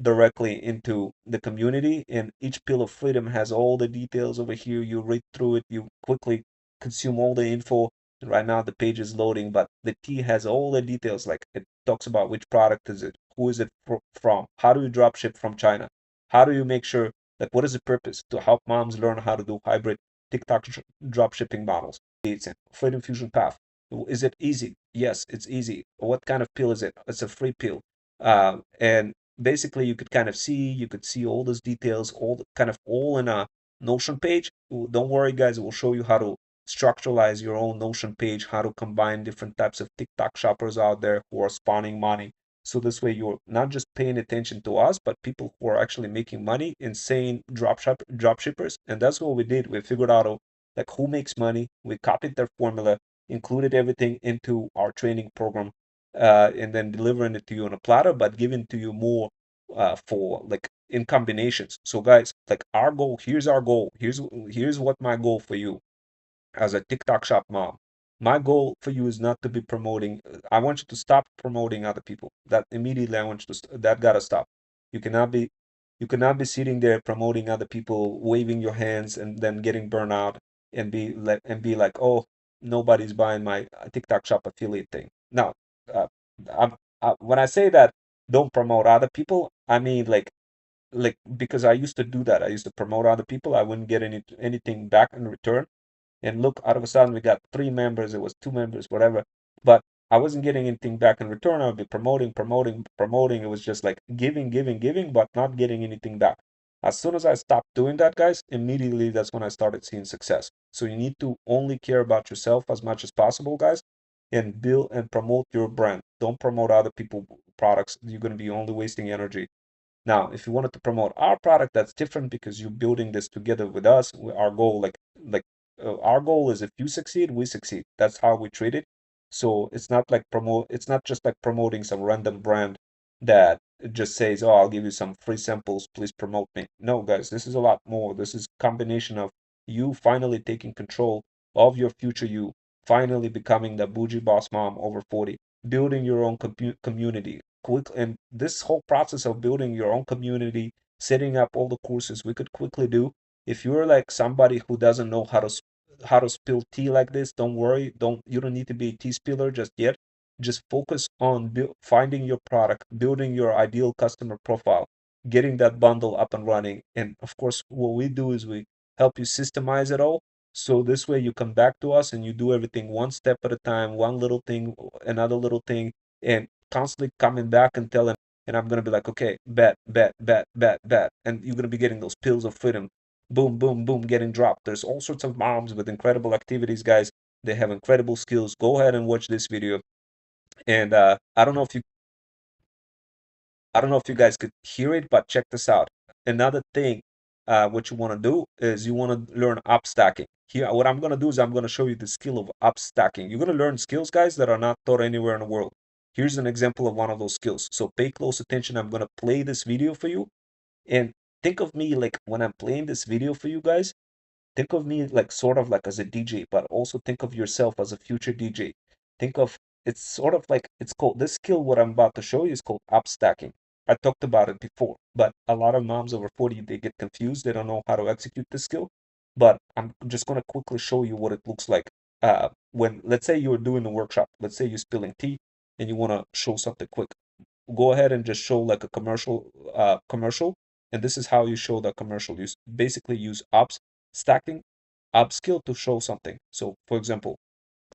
directly into the community, and each pill of freedom has all the details over here. You read through it, you quickly consume all the info. Right now the page is loading, but the T has all the details. Like it talks about which product is it, who is it from, how do you drop ship from China, how do you make sure, like what is the purpose, to help moms learn how to do hybrid TikTok drop shipping models. It's a Freedom Fusion path. Is it easy? Yes, it's easy. What kind of pill is it? It's a free pill. And basically you could kind of see, you could see all those details, all in a Notion page. Don't worry, guys, it will show you how to structuralize your own Notion page, how to combine different types of TikTok shoppers out there who are spawning money. So this way you're not just paying attention to us, but people who are actually making money, insane drop shippers. And that's what we did. We figured out like who makes money. We copied their formula, included everything into our training program, and then delivering it to you on a platter, but giving to you more for like in combinations. So guys, like our goal, here's our goal. Here's what my goal for you as a TikTok shop mom. My goal for you is not to be promoting. I want you to stop promoting other people. That immediately I want you to. That gotta stop. You cannot be, you cannot be sitting there promoting other people, waving your hands, and then getting burned out and be like, oh, nobody's buying my TikTok shop affiliate thing. No, uh, when I say that, don't promote other people. I mean like because I used to do that. I used to promote other people. I wouldn't get anything back in return. And look, out of a sudden we got 3 members, it was 2 members, whatever. But I wasn't getting anything back in return. I would be promoting. It was just like giving, but not getting anything back. As soon as I stopped doing that, guys, immediately that's when I started seeing success. So you need to only care about yourself as much as possible, guys, and build and promote your brand. Don't promote other people's products. You're going to be only wasting energy. Now, if you wanted to promote our product, that's different because you're building this together with us. Our goal, our goal is if you succeed, we succeed. That's how we treat it. So it's not like It's not just like promoting some random brand that just says, "Oh, I'll give you some free samples. Please promote me." No, guys, this is a lot more. This is combination of you finally taking control of your future. You finally becoming the bougie boss mom over 40, building your own community and this whole process of building your own community, setting up all the courses we could quickly do. If you're like somebody who doesn't know how to spill tea like this, don't worry. You don't need to be a tea spiller just yet. Just focus on finding your product, building your ideal customer profile, getting that bundle up and running. And of course, what we do is we help you systemize it all. So this way you come back to us and you do everything one step at a time, one little thing, another little thing, and constantly coming back and telling, and I'm gonna be like, okay, bet, and you're gonna be getting those pills of freedom, boom, boom, boom, getting dropped. There's all sorts of moms with incredible activities, guys. They have incredible skills. Go ahead and watch this video. And I don't know if you I don't know if you guys could hear it, but check this out. Another thing, what you want to do is you want to learn up stacking. Here, what I'm going to do is I'm going to show you the skill of up stacking. You're going to learn skills, guys, that are not taught anywhere in the world. Here's an example of one of those skills. So pay close attention. I'm going to play this video for you. And think of me like when I'm playing this video for you guys, think of me like sort of like as a DJ, but also think of yourself as a future DJ. Think of it's sort of like it's called this skill. What I'm about to show you is called up stacking. I talked about it before, but a lot of moms over 40 they get confused. They don't know how to execute this skill. But I'm just gonna quickly show you what it looks like. When let's say you're doing a workshop, let's say you're spilling tea and you want to show something quick. Go ahead and just show like a commercial, and this is how you show the commercial. You basically use ups stacking upskill to show something. So for example,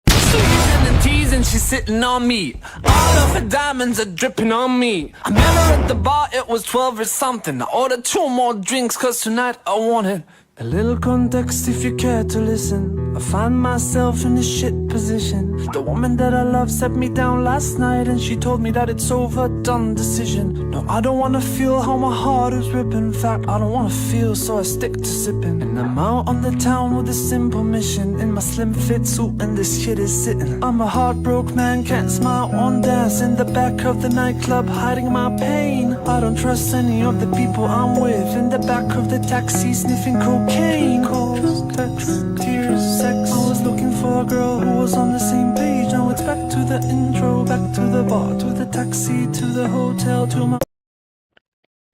Teasing and teasing, she's sitting on me. All of her diamonds are dripping on me. I met her at the bar, it was 12 or something. I ordered 2 more drinks, cause tonight I wanted a little context if you care to listen. I find myself in a shit position. The woman that I love set me down last night, and she told me that it's over, done decision. No, I don't wanna feel how my heart is ripping. In fact, I don't wanna feel, so I stick to sipping. And I'm out on the town with a simple mission, in my slim fit suit, and this shit is sitting. I'm a heartbroken man, can't smile, won't dance. In the back of the nightclub, hiding my pain. I don't trust any of the people I'm with. In the back of the taxi, sniffing cocaine. Calls, texts, tears, sex. I was looking for a girl who was on the same page. Now it's back to the intro, back to the bar, to the taxi, to the hotel, to my...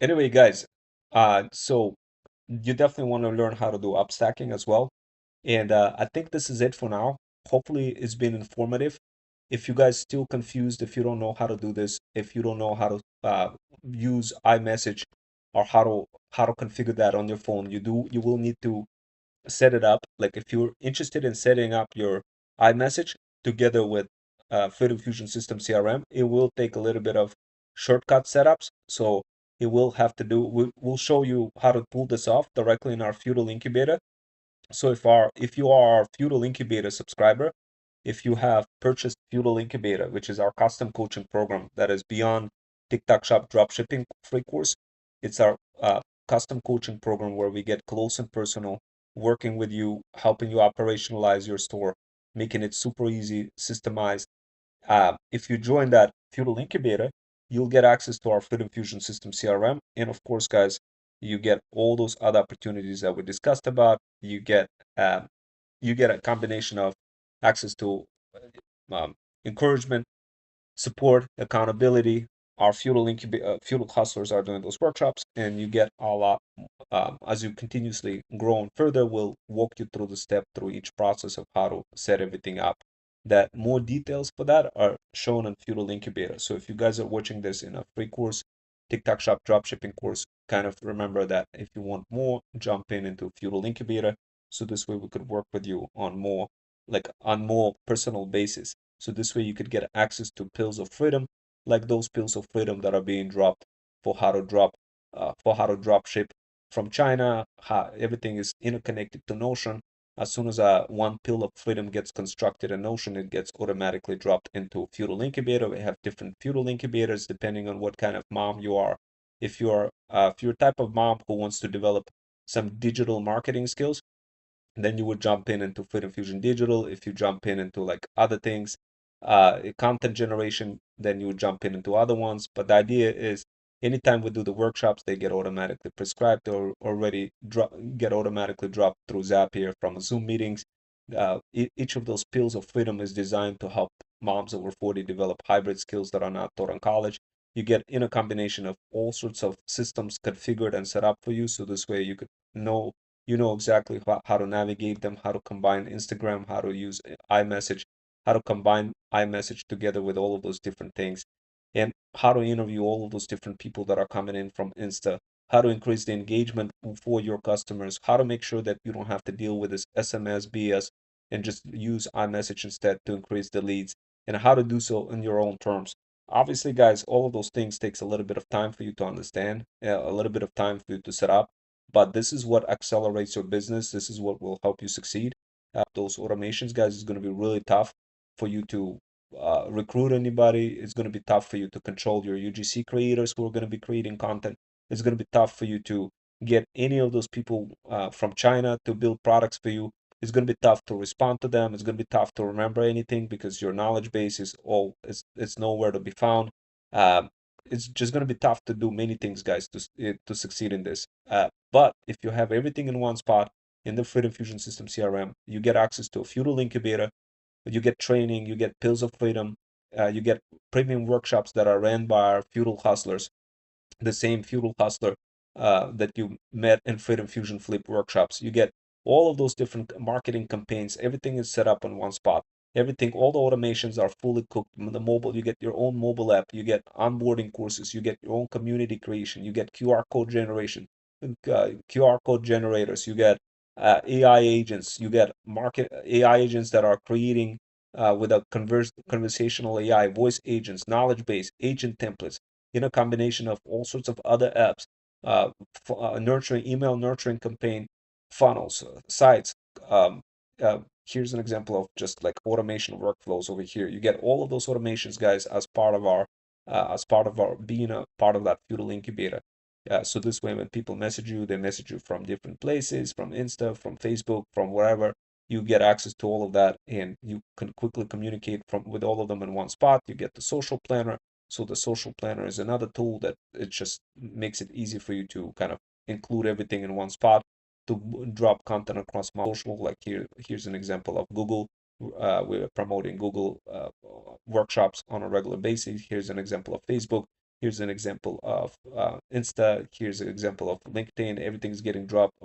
anyway, guys, so you definitely want to learn how to do upstacking as well. And I think this is it for now. Hopefully, it's been informative. If you guys still confused, if you don't know how to do this, if you don't know how to use iMessage or how to configure that on your phone, you will need to set it up. Like if you're interested in setting up your iMessage together with Freedom Fusion System CRM, it will take a little bit of shortcut setups. So it will have to do. We'll show you how to pull this off directly in our Feudal Incubator. So if you are our Feudal Incubator subscriber, if you have purchased Feudal Incubator, which is our custom coaching program that is beyond TikTok Shop dropshipping free course, it's our custom coaching program where we get close and personal, working with you, helping you operationalize your store, making it super easy, systemized. If you join that Feudal Incubator, you'll get access to our Freedom Fusion System CRM. And of course, guys, you get all those other opportunities that we discussed about. You get a combination of access to encouragement, support, accountability. Our Feudal hustlers are doing those workshops, and you get a lot. As you continuously grow on further, we'll walk you through the step through each process of how to set everything up. That more details for that are shown in Feudal Incubator. So if you guys are watching this in a free course, TikTok Shop dropshipping course, kind of remember that if you want more, jump into Feudal Incubator. So this way we could work with you on more personal basis. So this way you could get access to pills of freedom, like those pills of freedom that are being dropped for how to drop ship from China. How everything is interconnected to Notion. As soon as one pill of freedom gets constructed in Notion, it gets automatically dropped into Feudal Incubator. We have different Feudal Incubators depending on what kind of mom you are. If you're type of mom who wants to develop some digital marketing skills, then you would jump into Freedom Fusion Digital. If you jump into like other things, content generation, then you would jump into other ones. But the idea is anytime we do the workshops, they get automatically prescribed or already get automatically dropped through Zapier from Zoom meetings. Each of those pills of freedom is designed to help moms over 40 develop hybrid skills that are not taught in college. You get in a combination of all sorts of systems configured and set up for you. So this way you know exactly how to navigate them, how to combine Instagram, how to use iMessage, how to combine iMessage together with all of those different things, and how to interview all of those different people that are coming in from Insta, how to increase the engagement for your customers, how to make sure that you don't have to deal with this SMS BS and just use iMessage instead to increase the leads, and how to do so in your own terms. Obviously, guys, all of those things takes a little bit of time for you to understand, a little bit of time for you to set up, but this is what accelerates your business. This is what will help you succeed. Those automations, guys, is going to be really tough for you to recruit anybody. It's going to be tough for you to control your UGC creators who are going to be creating content. It's going to be tough for you to get any of those people from China to build products for you. It's going to be tough to respond to them. It's going to be tough to remember anything because your knowledge base is all it's nowhere to be found. Um, it's just going to be tough to do many things, guys, to succeed in this. But if you have everything in one spot in the Freedom Fusion System CRM, you get access to a feudal incubator, you get training, you get pills of freedom, you get premium workshops that are ran by our feudal hustlers, the same feudal hustler that you met in Freedom Fusion Flip workshops. You get all of those different marketing campaigns. Everything is set up on one spot. Everything, all the automations are fully cooked. The mobile, you get your own mobile app. You get onboarding courses. You get your own community creation. You get QR code generation, QR code generators. You get AI agents. You get market AI agents that are creating with a conversational AI, voice agents, knowledge base, agent templates in a combination of all sorts of other apps, nurturing email nurturing campaign funnels, sites. Um, Here's an example of just like automation workflows over here. You get all of those automations, guys, as part of our being a part of that feudal incubator. So this way, when people message you, they message you from different places, from Insta, from Facebook, from wherever. You get access to all of that, and you can quickly communicate from with all of them in one spot. You get the social planner, so the social planner is another tool that it just makes it easy for you to kind of include everything in one spot to drop content across social. Like here's an example of Google. We're promoting Google workshops on a regular basis. Here's an example of Facebook. Here's an example of Insta. Here's an example of LinkedIn. Everything's getting dropped,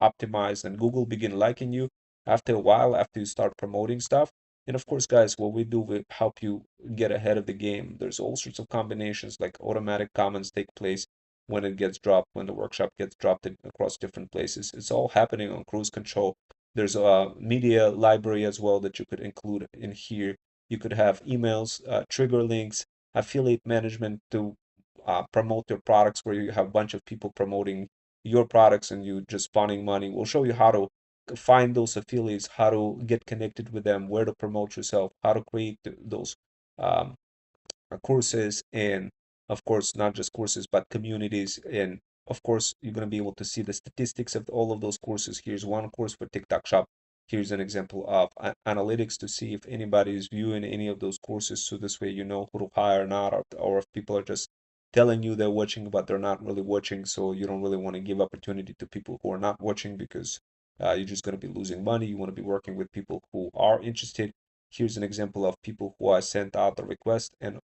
optimized, and Google begin liking you after a while, after you start promoting stuff. And of course, guys, what we do, we help you get ahead of the game. There's all sorts of combinations, like automatic comments take place when it gets dropped, when the workshop gets dropped across different places. It's all happening on cruise control. There's a media library as well that you could include in here. You could have emails, trigger links, affiliate management to promote your products, where you have a bunch of people promoting your products and you just spawning money. We'll show you how to find those affiliates, how to get connected with them, where to promote yourself, how to create those um, courses, and of course, not just courses, but communities. And of course, you're going to be able to see the statistics of all of those courses. Here's one course for TikTok Shop. Here's an example of analytics to see if anybody is viewing any of those courses. So this way, you know who to hire or not, or if people are just telling you they're watching, but they're not really watching. So you don't really want to give opportunity to people who are not watching, because you're just going to be losing money. You want to be working with people who are interested. Here's an example of people who I sent out the request, and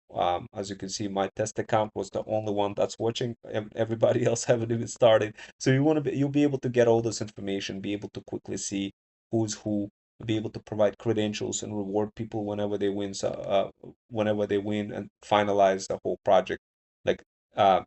as you can see, my test account was the only one that's watching, and everybody else haven't even started. So you'll be able to get all this information, be able to quickly see who's who, be able to provide credentials and reward people whenever they win. So whenever they win and finalize the whole project, like uh,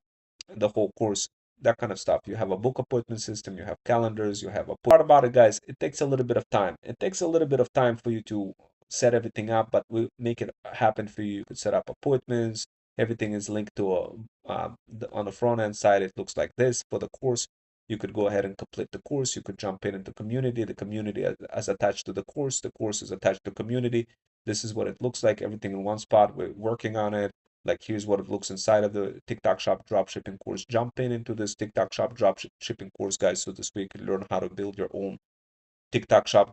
the whole course, that kind of stuff. You have a book appointment system, you have calendars, you have a part about it, guys. It takes a little bit of time. It takes a little bit of time for you to set everything up, but we'll make it happen for you. You could set up appointments. Everything is linked to on the front end side. It looks like this for the course. You could go ahead and complete the course. You could jump in into community. The community is attached to the course. The course is attached to community. This is what it looks like. Everything in one spot. We're working on it. Like here's what it looks inside of the TikTok Shop dropshipping course. Jump in into this TikTok Shop dropshipping course, guys, so this way you can learn how to build your own TikTok Shop